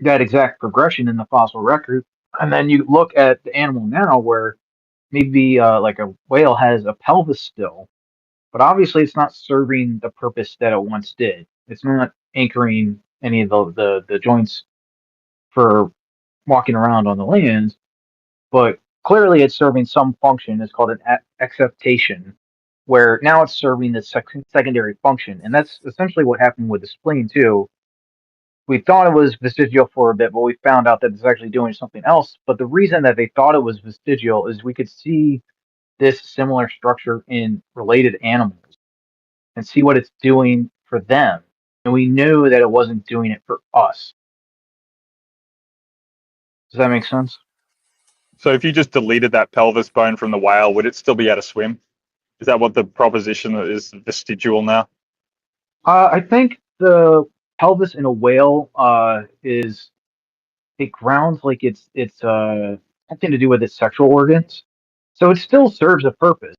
that exact progression in the fossil record. And then you look at the animal now where maybe like a whale has a pelvis still, but obviously it's not serving the purpose that it once did. It's not anchoring any of the joints for walking around on the land, but clearly it's serving some function. It's called an acceptation, where now it's serving the secondary function. And that's essentially what happened with the spleen, too. We thought it was vestigial for a bit, but we found out that it's actually doing something else. But the reason that they thought it was vestigial is we could see this similar structure in related animals and see what it's doing for them. and we knew that it wasn't doing it for us. Does that make sense? So if you just deleted that pelvis bone from the whale, would it still be able to swim? Is that what the proposition is vestigial now? I think the pelvis in a whale is, it grounds like it's something to do with its sexual organs, so it still serves a purpose.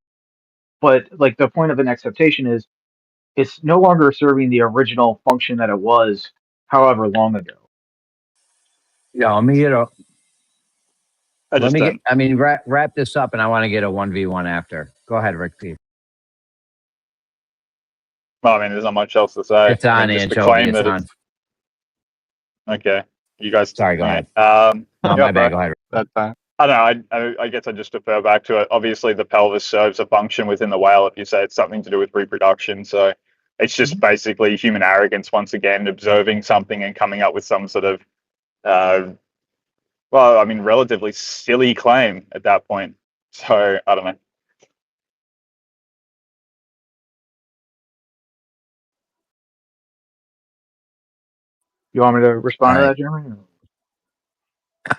But like the point of an acceptation is it's no longer serving the original function that it was however long ago. Yeah, let me get a. I Let just me get. don't. I mean, wrap this up, and I want to get a 1v1 after. Go ahead, Rick. P. Well, I mean, there's not much else to say. It's I on mean, just to Anchovy. claim It's that on. it's okay. You guys. Sorry, go Okay. ahead. No, Yeah, my bad. bro. Go ahead. That's fine. I don't know. I guess I just defer back to it. Obviously, the pelvis serves a function within the whale. If you say it's something to do with reproduction, so it's just basically human arrogance once again, observing something and coming up with some sort of, well, I mean, relatively silly claim at that point. So I don't know. You want me to respond All to right. that, Jeremy?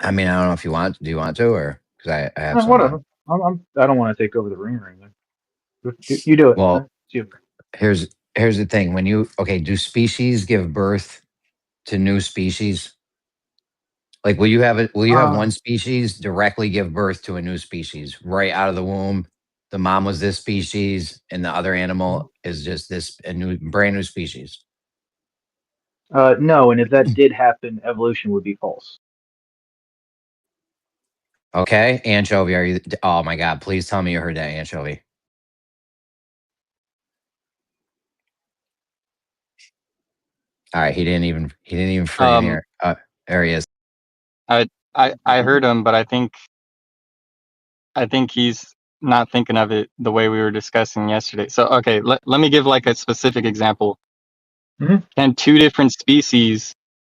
I mean, I don't know if you want. Do you want to, or because I have something? Whatever. I don't want to take over the room or anything. You do it. Well, It's you. here's the thing. When you do species give birth to new species? Like, will you have it? Will you have one species directly give birth to a new species right out of the womb? The mom was this species, and the other animal is just this brand new species. No, and if that did happen, evolution would be false. Okay, Anchovy, are you? Oh my God! Please tell me you heard that, Anchovy. All right, he didn't even freaking hear. There he is. I heard him, but I think he's not thinking of it the way we were discussing yesterday. So okay, let me give like a specific example. Mhm. Can two different species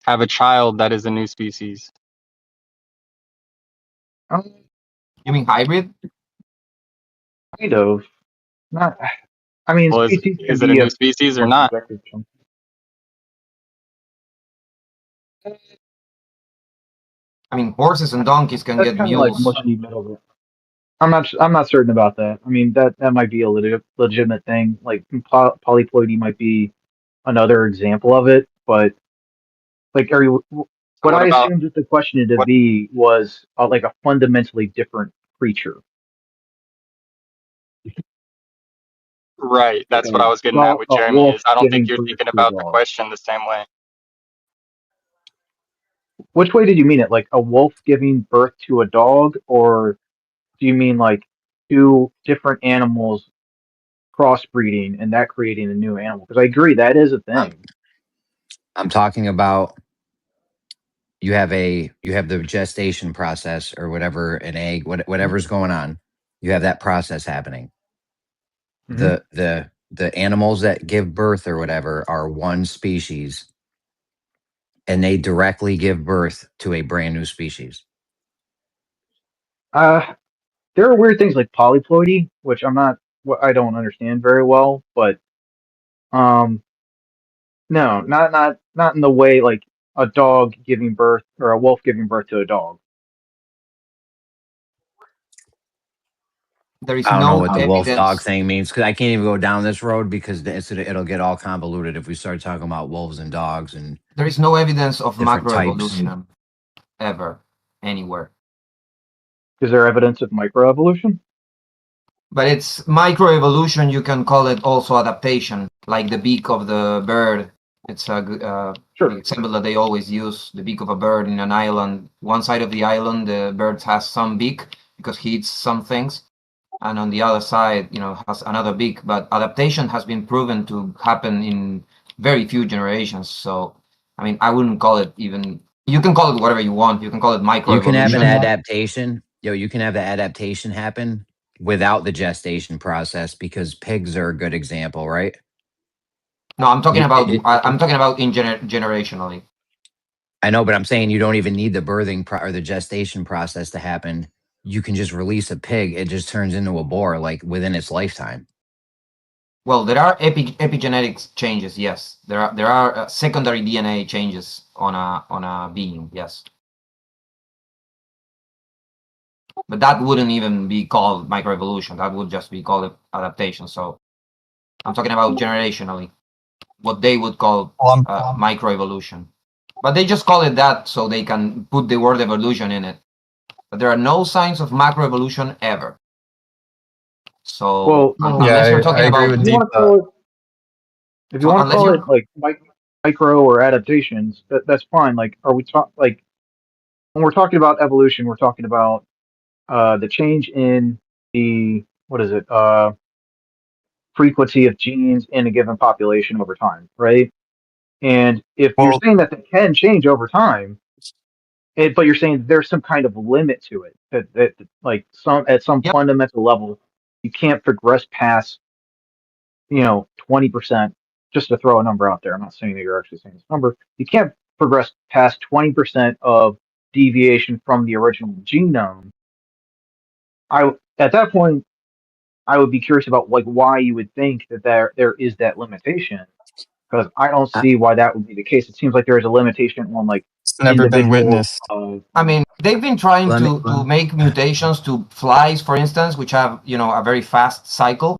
have a child that is a new species? You mean hybrid? Kind of. Not. I mean, Well, species can is it a be new a species or more not? subjective term. I mean, horses and donkeys can That's get kind of like mules. mushy middle. I'm not certain about that. I mean, that might be a legitimate thing. Like polyploidy might be another example of it. But like, So what what I about assumed that the question to what? be was like a fundamentally different creature. Right, Like that's what I was getting at with a Jeremy. wolf Is I don't think giving you're birth thinking to a about the dog. question the same way. Which way did you mean it? Like a wolf giving birth to a dog, or do you mean like two different animals crossbreeding and that creating a new animal? Because I agree that is a thing. I'm talking about you have the gestation process or whatever, an egg, whatever's going on. You have that process happening. Mm-hmm. The animals that give birth or whatever are one species, and they directly give birth to a brand new species. There are weird things like polyploidy, which I don't understand very well, but um, no, not in the way like a dog giving birth or a wolf giving birth to a dog. There is I don't know no what the wolf dog evidence. thing means because I can't even go down this road because it'll get all convoluted if we start talking about wolves and dogs and There is no evidence of different types. macroevolution ever anywhere. Is there evidence of microevolution? But it's microevolution. You can call it also adaptation, like the beak of the bird. It's a Sure. the example that they always use. The beak of a bird in an island. One side of the island, the bird has some beak because he eats some things, and on the other side, has another beak. But adaptation has been proven to happen in very few generations. So, I mean, I wouldn't call it even. You can call it whatever you want. You can call it microevolution. You can have an adaptation. You can have the adaptation happen without the gestation process because pigs are a good example, right? No, I'm talking about generationally. I know, but I'm saying you don't even need the birthing or the gestation process to happen. You can just release a pig; it just turns into a boar like within its lifetime. Well, there are epigenetics changes. Yes, there are secondary DNA changes on a being. Yes, but that wouldn't even be called microevolution. That would just be called adaptation. So I'm talking about generationally, what they would call microevolution. But they just call it that so they can put the word evolution in it. But there are no signs of macroevolution ever. So unless you're talking about, if you want to call it, if you so want to unless call you're it like micro or adaptations, that's fine. Like, are we talk like when we're talking about evolution, we're talking about the change in the what is it frequency of genes in a given population over time, right? And if you're Well, saying that they can change over time, but you're saying there's some kind of limit to it, that like some at some yep. fundamental level, you can't progress past 20%. Just to throw a number out there, I'm not saying that you're actually saying this number. You can't progress past 20% of deviation from the original genome. At that point, I would be curious about like why you would think that there is that limitation, because I don't I, see why that would be the case. It seems like there is a limitation on like it's never been individual. witnessed. I mean, they've been trying let me. to make mutations to flies, for instance, which have a very fast cycle.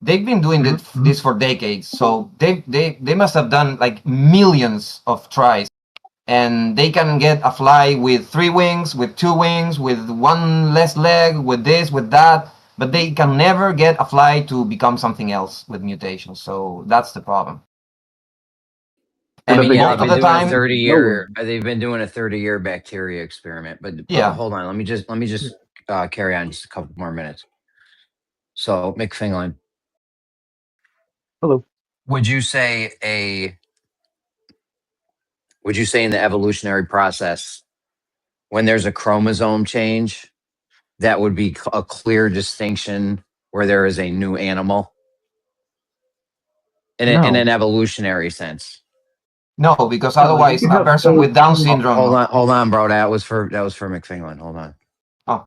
They've been doing this for decades, so they must have done like millions of tries, and they can get a fly with 3 wings, with 2 wings, with 1 less leg, with this, with that, but they can never get a fly to become something else with mutations. So that's the problem. I And mean, yeah, most of the time, they've been doing a 30-year bacteria experiment, but yeah. hold on, let me just carry on just a couple more minutes. So, McFingland, Hello. would you say in the evolutionary process, when there's a chromosome change, that would be a clear distinction where there is a new animal in No. an evolutionary sense? No, because No, like you otherwise can a have person full with Down genome. syndrome. Hold on, bro. That was for McFingland. Hold on. Oh,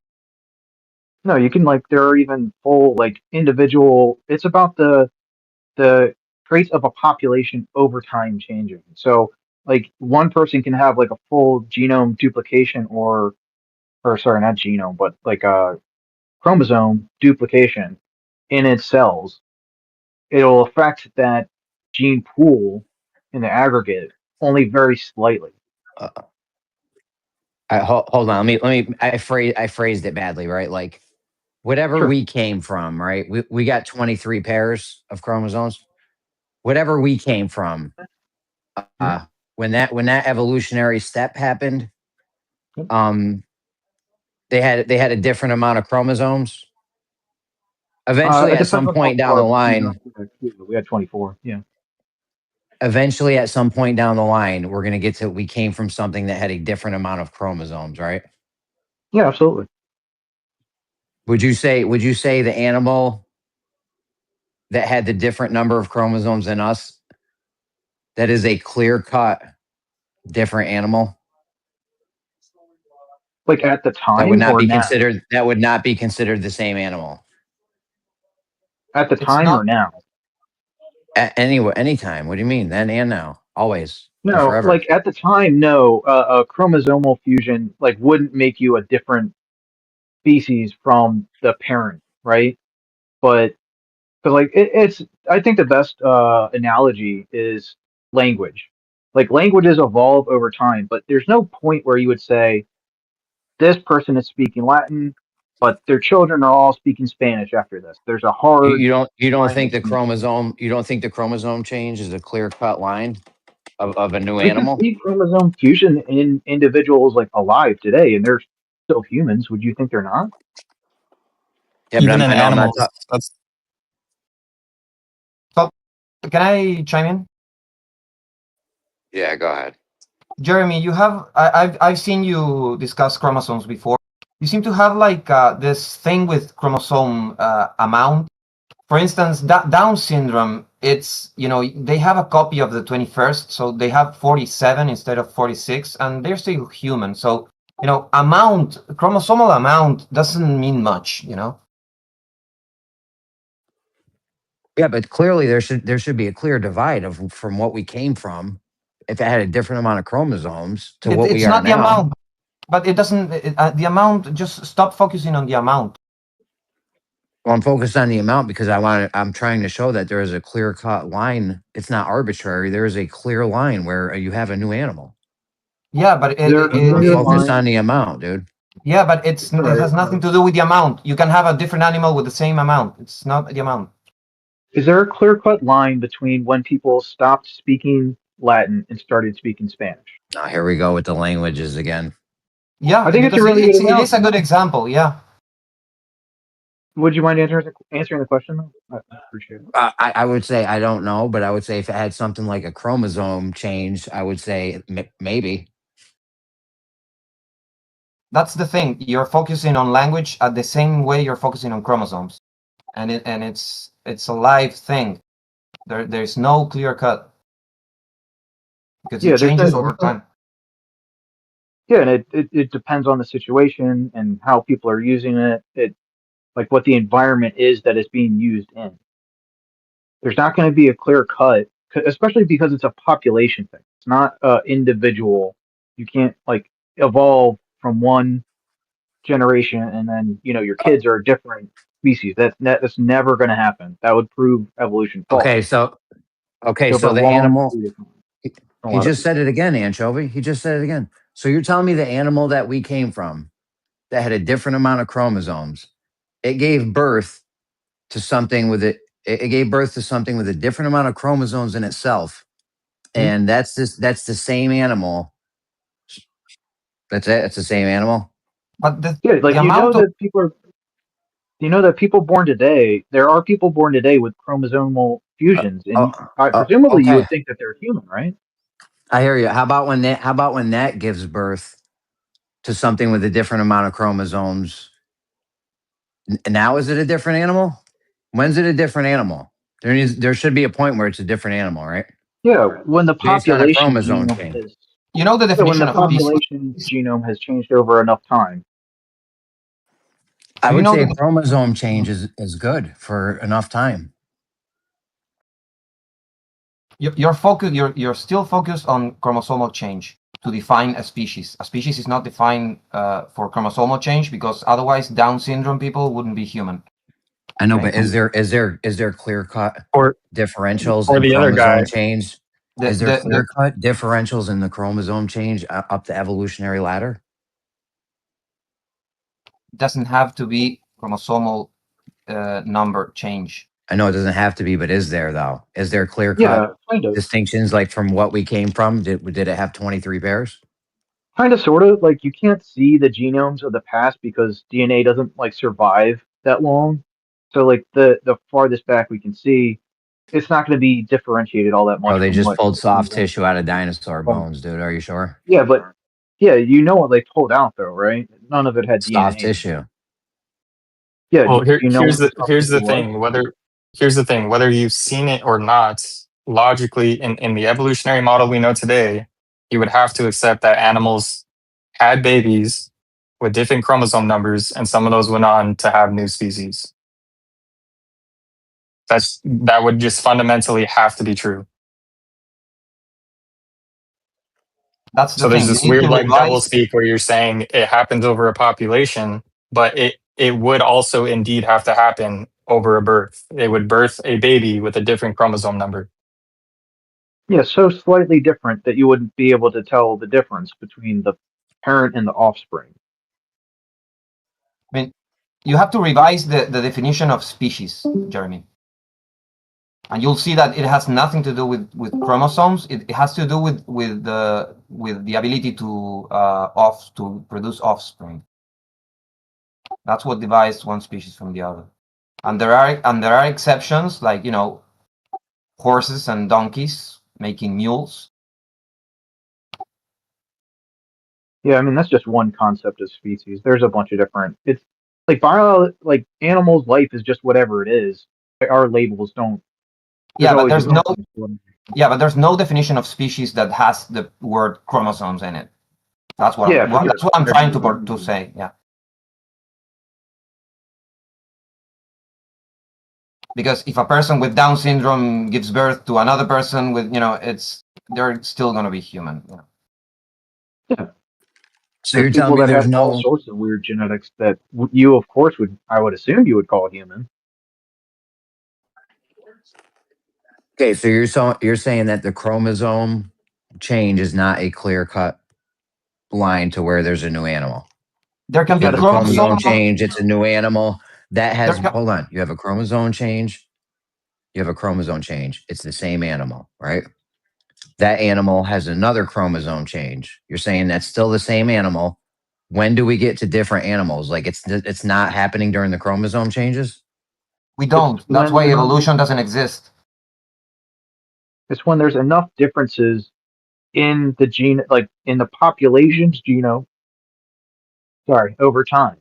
No, you can like there are even full like individual. It's about the traits of a population over time changing. So like one person can have like a full genome duplication or sorry, not genome, but like a chromosome duplication in its cells. It'll affect that gene pool in the aggregate only very slightly. Uh, hold on. Let me. I phrased it badly, right? Like whatever Sure. we came from, right? We got 23 pairs of chromosomes. Whatever we came from, Mhm. when that evolutionary step happened, Yep. they had a different amount of chromosomes. Eventually, It at depends some on how point down far the we got. line, We had 24. Yeah. eventually at some point down the line, we're gonna get to we came from something that had a different amount of chromosomes, right? Yeah, absolutely. Would you say the animal that had the different number of chromosomes than us, that is a clear cut different animal? Like at the That would time not or be now? considered the same animal. At the it's time or not. now? At anytime. What do you mean? Then and now. Always and No, forever. like at the time, no. A chromosomal fusion like wouldn't make you a different species from the parent, right? But because like it's, I think the best analogy is language. Like languages evolve over time, but there's no point where you would say this person is speaking Latin, but their children are all speaking Spanish after this. There's a hard You don't line think the between the two. chromosome change is a clear cut line of a new We can animal? see chromosome fusion in individuals like alive today, and they're still humans. Would you think they're not? Yeah, but Even in I know I'm not animals, that's So, can I chime in? Yeah, go ahead. Jeremy, you have I've seen you discuss chromosomes before. You seem to have like this thing with chromosome amount. For instance, Down syndrome, it's they have a copy of the 21st, so they have 47 instead of 46, and they're still human. So chromosomal amount doesn't mean much. Yeah, but clearly there should be a clear divide from what we came from. If it had a different amount of chromosomes to what It's we are not the now. amount, but it doesn't. The amount. Just stop focusing on the amount. Well, I'm focused on the amount because I'm trying to show that there is a clear cut line. It's not arbitrary. There is a clear line where you have a new animal. Yeah, but There are I'm clear focused lines. on the amount, dude. yeah, but it Sorry. has nothing to do with the amount. You can have a different animal with the same amount. It's not the amount. Is there a clear-cut line between when people stopped speaking Latin and started speaking Spanish? Oh, here we go with the languages again. Yeah, I think it's a because really good it is a analogy. good example. Yeah. Would you mind answering the question, though? I appreciate it. I would say I don't know, but I would say if it had something like a chromosome change, I would say maybe. That's the thing. You're focusing on language at the same way you're focusing on chromosomes, and it's a live thing. There's no clear cut because it changes over time. Yeah, and it depends on the situation and how people are using it. Like what the environment is that it's being used in. There's not going to be a clear cut, especially because it's a population thing. It's not individual. You can't like evolve from one generation and then your kids are a different species. That's never going to happen. That would prove evolution false. Okay, so For a the long animal. period of time. He just said it again, Anchovy. He just said it again. So you're telling me the animal that we came from that had a different amount of chromosomes, it gave birth to something with it. It gave birth to something with a different amount of chromosomes in itself, and that's the same animal. That's it. It's the same animal. But the that people born today, there are people born today with chromosomal fusions, and presumably you okay. would think that they're human, right? I hear you. How about when that gives birth to something with a different amount of chromosomes? Now is it a different animal? When's it a different animal? There should be a point where it's a different animal, right? Yeah, when the Based on a population chromosome genome change. has the definition of population genome has changed over enough time. I would say a chromosome change is good for enough time. You're still focused on chromosomal change to define a species. A species is not defined for chromosomal change because otherwise Down syndrome people wouldn't be human. I know, but is there clear cut differentials or in the other chromosome guy. change? Is there clear cut differentials in the chromosome change up the evolutionary ladder? Doesn't have to be chromosomal number change. I know it doesn't have to be, but is there though? Is there clear cut distinctions like from what we came from? Did it have 23 pairs? Kind of, sort of. Like you can't see the genomes of the past because DNA doesn't like survive that long. So like the farthest back we can see, it's not going to be differentiated all that much. Oh, they from just what pulled soft tissue out of dinosaur bones, dude. Are you sure? Yeah, but you know what they pulled out though, right? None of it had Soft DNA. tissue. Yeah. Well, Here's the thing. Whether you've seen it or not, logically, in the evolutionary model we know today, you would have to accept that animals had babies with different chromosome numbers, and some of those went on to have new species. That would just fundamentally have to be true. That's the so thing. there's this weird like double speak where you're saying it happens over a population, but it would also indeed have to happen over a birth. It would birth a baby with a different chromosome number. Yeah, so slightly different that you wouldn't be able to tell the difference between the parent and the offspring. I mean, you have to revise the definition of species, Jeremy. And you'll see that it has nothing to do with chromosomes. It has to do with the ability to produce offspring. That's what divides one species from the other. And there are exceptions, like horses and donkeys making mules. Yeah, I mean that's just one concept of species. There's a bunch of different. It's like animals' life is just whatever it is. Our labels don't. Yeah, but there's no definition of species that has the word chromosomes in it. That's what I'm trying to say. Yeah. Because if a person with Down syndrome gives birth to another person with, they're still going to be human. Yeah. So There's you're telling people me that there's have all no sorts of weird genetics that you, of course, I would assume you would call human. okay? So you're saying that the chromosome change is not a clear cut line to where there's a new animal. There can You be have a chromosome. chromosome change. It's a new animal that has. There can, Hold on. You have a chromosome change. You have a chromosome change. It's the same animal, right? That animal has another chromosome change. You're saying that's still the same animal. When do we get to different animals? Like it's not happening during the chromosome changes? we It's don't. That's why when evolution doesn't exist. it's when there's enough differences in the gene, like in the population's genome. Sorry, over time.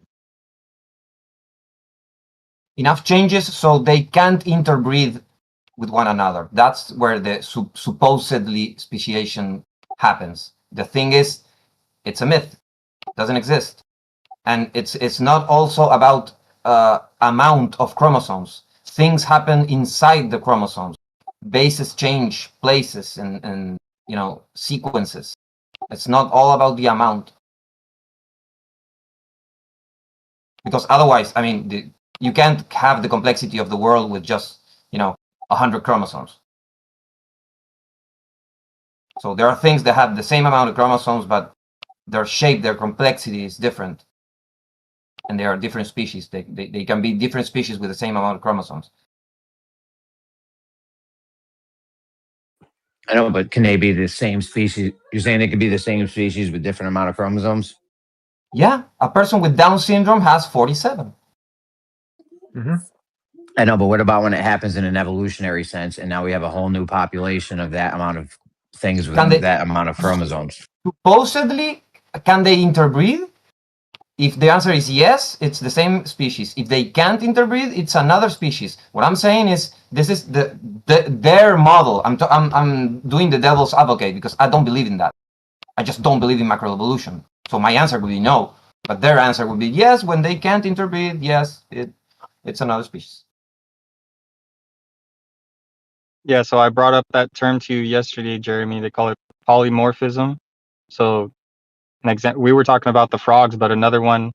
Enough changes so they can't interbreed with one another. That's where the supposedly speciation happens. The thing is, it's a myth. It doesn't exist. And it's not also about amount of chromosomes. Things happen inside the chromosomes. Bases change places and sequences. It's not all about the amount. Because otherwise, I mean, you can't have the complexity of the world with just 100 chromosomes. So there are things that have the same amount of chromosomes, but their shape, their complexity is different. And they are different species. They can be different species with the same amount of chromosomes. I know, but can they be the same species? You're saying they could be the same species with different amount of chromosomes? Yeah, a person with Down syndrome has 47. Mm-hmm. I know, but what about when it happens in an evolutionary sense, and now we have a whole new population of that amount of things with that amount of chromosomes? Supposedly, can they interbreed? If the answer is yes, it's the same species. If they can't interbreed, it's another species. What I'm saying is, this is their model. I'm doing the devil's advocate because I don't believe in that. I just don't believe in macroevolution. So my answer would be no, but their answer would be yes. When they can't interbreed, yes, it's another species. Yeah, so I brought up that term to you yesterday, Jeremy. They call it polymorphism. So we were talking about the frogs, but another one,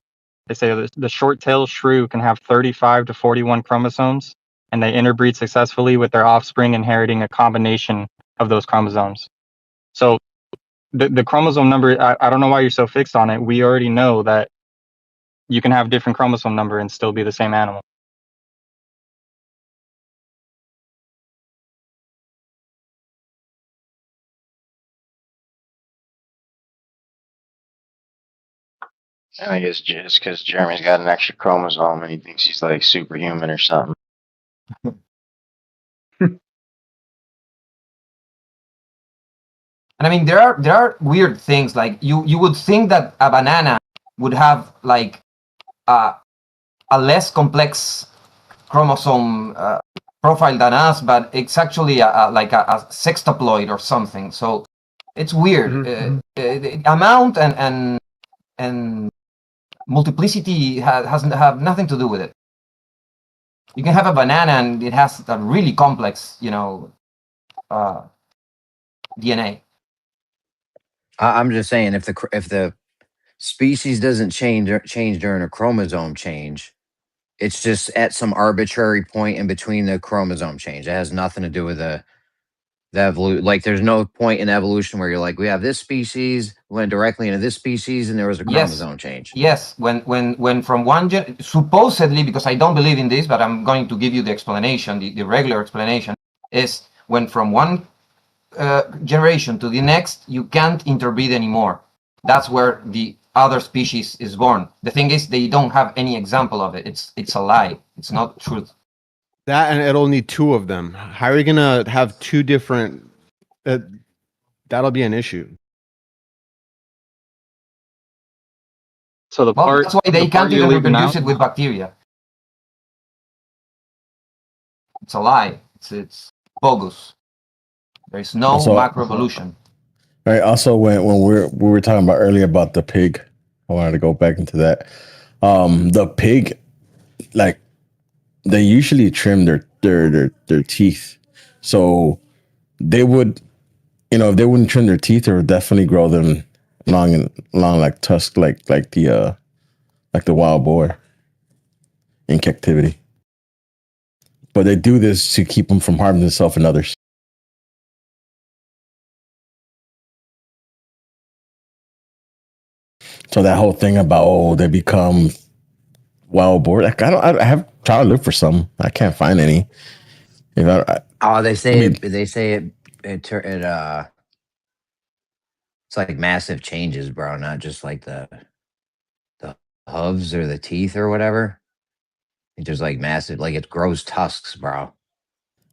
they say the short-tailed shrew can have 35 to 41 chromosomes, and they interbreed successfully with their offspring inheriting a combination of those chromosomes. So the chromosome number, I don't know why you're so fixed on it. We already know that you can have different chromosome number and still be the same animal. I think it's just because Jeremy's got an extra chromosome and he thinks he's like superhuman or something. And I mean, there are weird things, like you would think that a banana would have like a less complex chromosome profile than us, but it's actually like a sextuploid or something. So it's weird. The amount and multiplicity have nothing to do with it. You can have a banana and it has a really complex, DNA. I'm just saying, if the species doesn't change during a chromosome change, it's just at some arbitrary point in between the chromosome change. It has nothing to do with the evolution. Like, there's no point in evolution where you're like, we have this species went directly into this species, and there was a chromosome change. Yes, when from one supposedly, because I don't believe in this, but I'm going to give you the explanation. The regular explanation is when from one generation to the next, you can't interbreed anymore. That's where the other species is born. The thing is, they don't have any example of it. It's a lie. It's not truth. That, and it'll need two of them. How are you gonna have two different? That'll be an issue. So that's why they can't even reproduce it with bacteria. It's a lie. It's bogus. There is no macroevolution. Right. Also, when we were talking about earlier about the pig, I wanted to go back into that. The pig, like, they usually trim their teeth. So they would, if they wouldn't trim their teeth, they would definitely grow them long like tusk, like the wild boar in captivity. But they do this to keep them from harming themselves and others. So that whole thing about they become wild boar, like I have tried to look for some, I can't find any. They say I mean, it's like massive changes, bro. Not just like the hooves or the teeth or whatever. It just like massive, like it grows tusks, bro.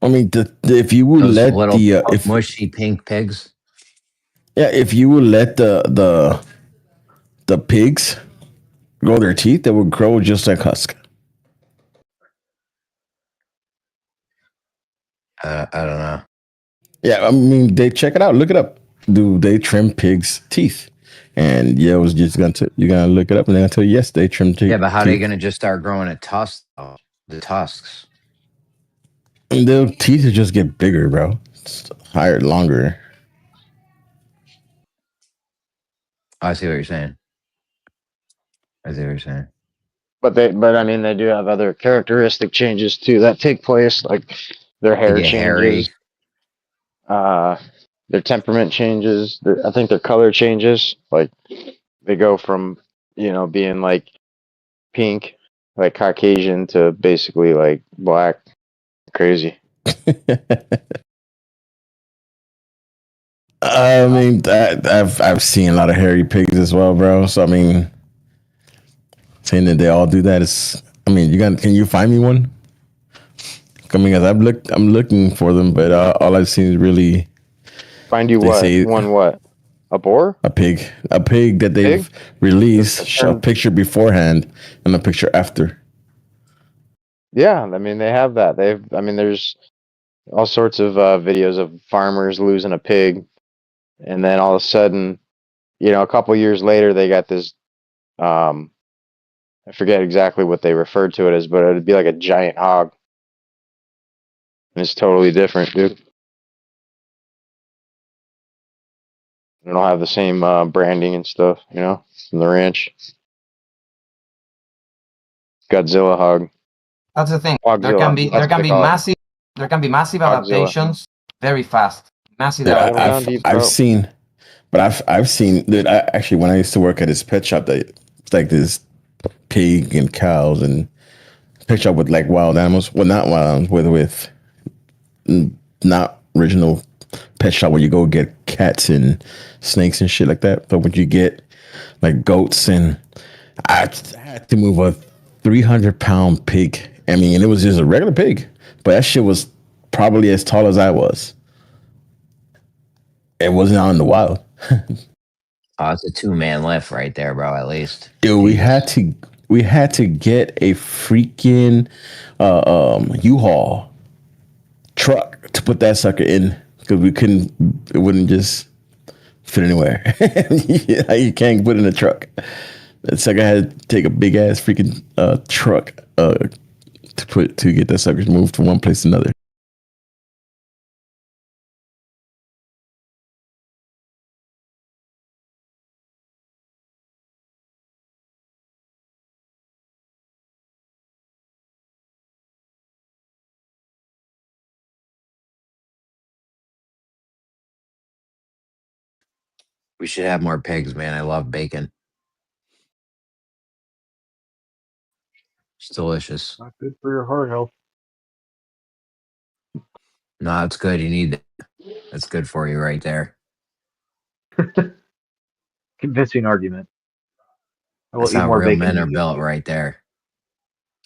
I mean, if you would Those let little mushy pink pigs. Yeah, if you would let the pigs grow their teeth, they would grow just like husk. I don't know. Yeah, I mean, they check it out. Look it up. Do they trim pigs' teeth? And yeah, I was just you're gonna look it up, and they're gonna tell you yes, they trim teeth. Yeah, but how are they gonna just start growing a tusk? The tusks. And their teeth will just get bigger, bro. It's higher, longer. I see what you're saying. But I mean, they do have other characteristic changes too that take place, like their hair get changes, their temperament changes. I think their color changes. Like they go from being like pink, like Caucasian, to basically like black. Crazy. I mean, I've seen a lot of hairy pigs as well, bro. So I mean, saying that they all do that is, I mean, can you find me one? I mean, I'm looking for them, but all I've seen is really find you what say, one what a boar, a pig that they've released a picture beforehand and a picture after. Yeah, I mean they have that. There's all sorts of videos of farmers losing a pig, and then all of a sudden, a couple years later, they got this. I forget exactly what they referred to it as, but it'd be like a giant hog. And it's totally different, dude. They don't have the same branding and stuff, from the ranch. Godzilla hog. That's the thing. Hogzilla. There can be That's massive Hogzilla. adaptations very fast. Massive Yeah, adaptations. I've seen, but I've seen that. Actually, when I used to work at this pet shop, it's like this pig and cows and pet shop with like wild animals. Well, not wild animals, with not original pet shop where you go get cats and snakes and shit like that. But when you get like goats, and I had to move a 300-pound pig. I mean, and it was just a regular pig, but that shit was probably as tall as I was. It wasn't out in the wild. Oh, it's a 2-man lift right there, bro. At least. Dude, we had to get a freaking U-Haul truck to put that sucker in because it wouldn't just fit anywhere. You can't put it in a truck. That sucker had to take a big ass freaking truck to get that sucker moved from one place to another. We should have more pigs, man. I love bacon. It's delicious. Not good for your heart health. No, it's good. You need that. That's good for you right there. Convincing argument. I will That's eat how more real bacon men than are you built do. right there.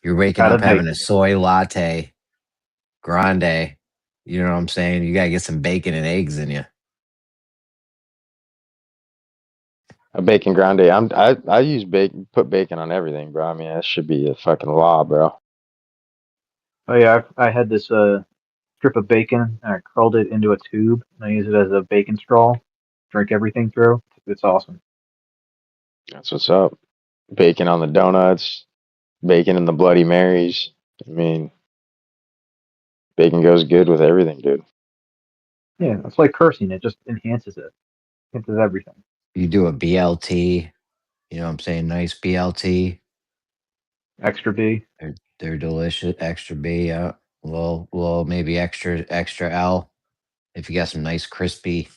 You're waking Gotta up having make a soy latte grande. You know what I'm saying? You gotta get some bacon and eggs in you. A bacon grande. I use bacon, put bacon on everything, bro. I mean, that should be a fucking law, bro. Oh yeah, I had this strip of bacon and I curled it into a tube and I use it as a bacon straw. Drink everything through. It's awesome. That's what's up. Bacon on the donuts, bacon in the Bloody Marys. I mean, Bacon goes good with everything, dude. Yeah, it's like cursing. It just enhances it. Enhances everything. You do a BLT, you know what I'm saying? Nice BLT. Extra B. They're delicious. Extra B, yeah. Well, maybe extra L. If you got some nice crispy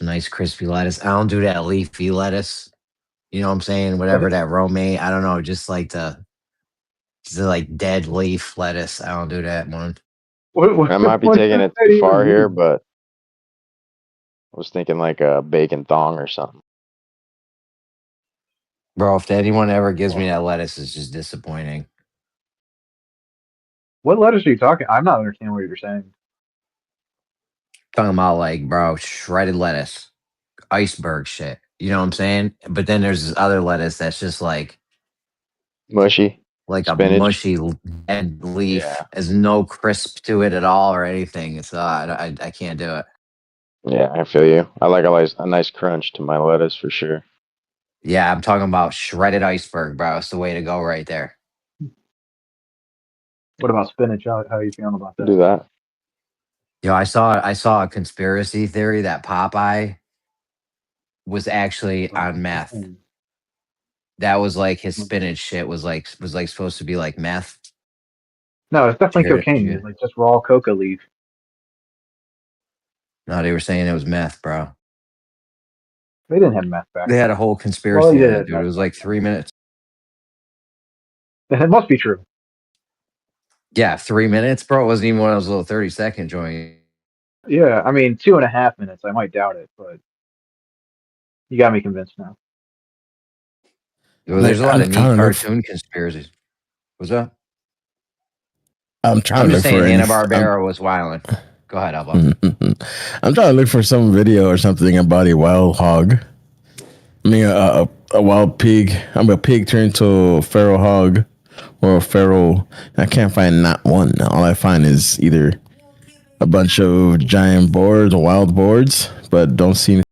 lettuce. I don't do that leafy lettuce. You know what I'm saying? Whatever that romaine. I don't know. Just like just like dead leaf lettuce. I don't do that one. What, I might be what taking does it that too even far here, mean? but I was thinking like a bacon thong or something. Bro, if anyone ever gives me that lettuce, it's just disappointing. What lettuce are you talking? I'm not understanding what you're saying. Talking about like, bro, shredded lettuce, iceberg shit. You know what I'm saying? But then there's this other lettuce that's just Mushy. like a Spinach. mushy dead leaf. Yeah. Has no crisp to it at all or anything. It's I can't do it. Yeah, I feel you. I like a nice crunch to my lettuce for sure. Yeah, I'm talking about shredded iceberg, bro. It's the way to go right there. What about spinach? How are you feeling about Do that? that. Yo, I saw a conspiracy theory that Popeye was actually on meth. That was like his spinach shit was like supposed to be like meth. No, it's definitely Did cocaine. you- It's like just raw coca leaf. No, they were saying it was meth, bro. They didn't have meth back They had then. a whole Well, conspiracy they on did it, have dude. It meth was back like 3 minutes. then. It must be true. Yeah, 3 minutes, bro. It wasn't even one of those little 30-second joints. Yeah, I mean 2.5 minutes. I might doubt it, but you got me convinced now. Well, there's Like a lot I'm of neat trying to look. cartoon conspiracies. What's up? I'm trying I'm to just look for saying any. Hanna Barbera was wilding. Go ahead, Alba. I'm trying to look for some video or something about a wild hog. I mean, a wild pig. I'm a pig turned to a feral hog or a feral. I can't find not one. All I find is either a bunch of giant boars or wild boars, but don't see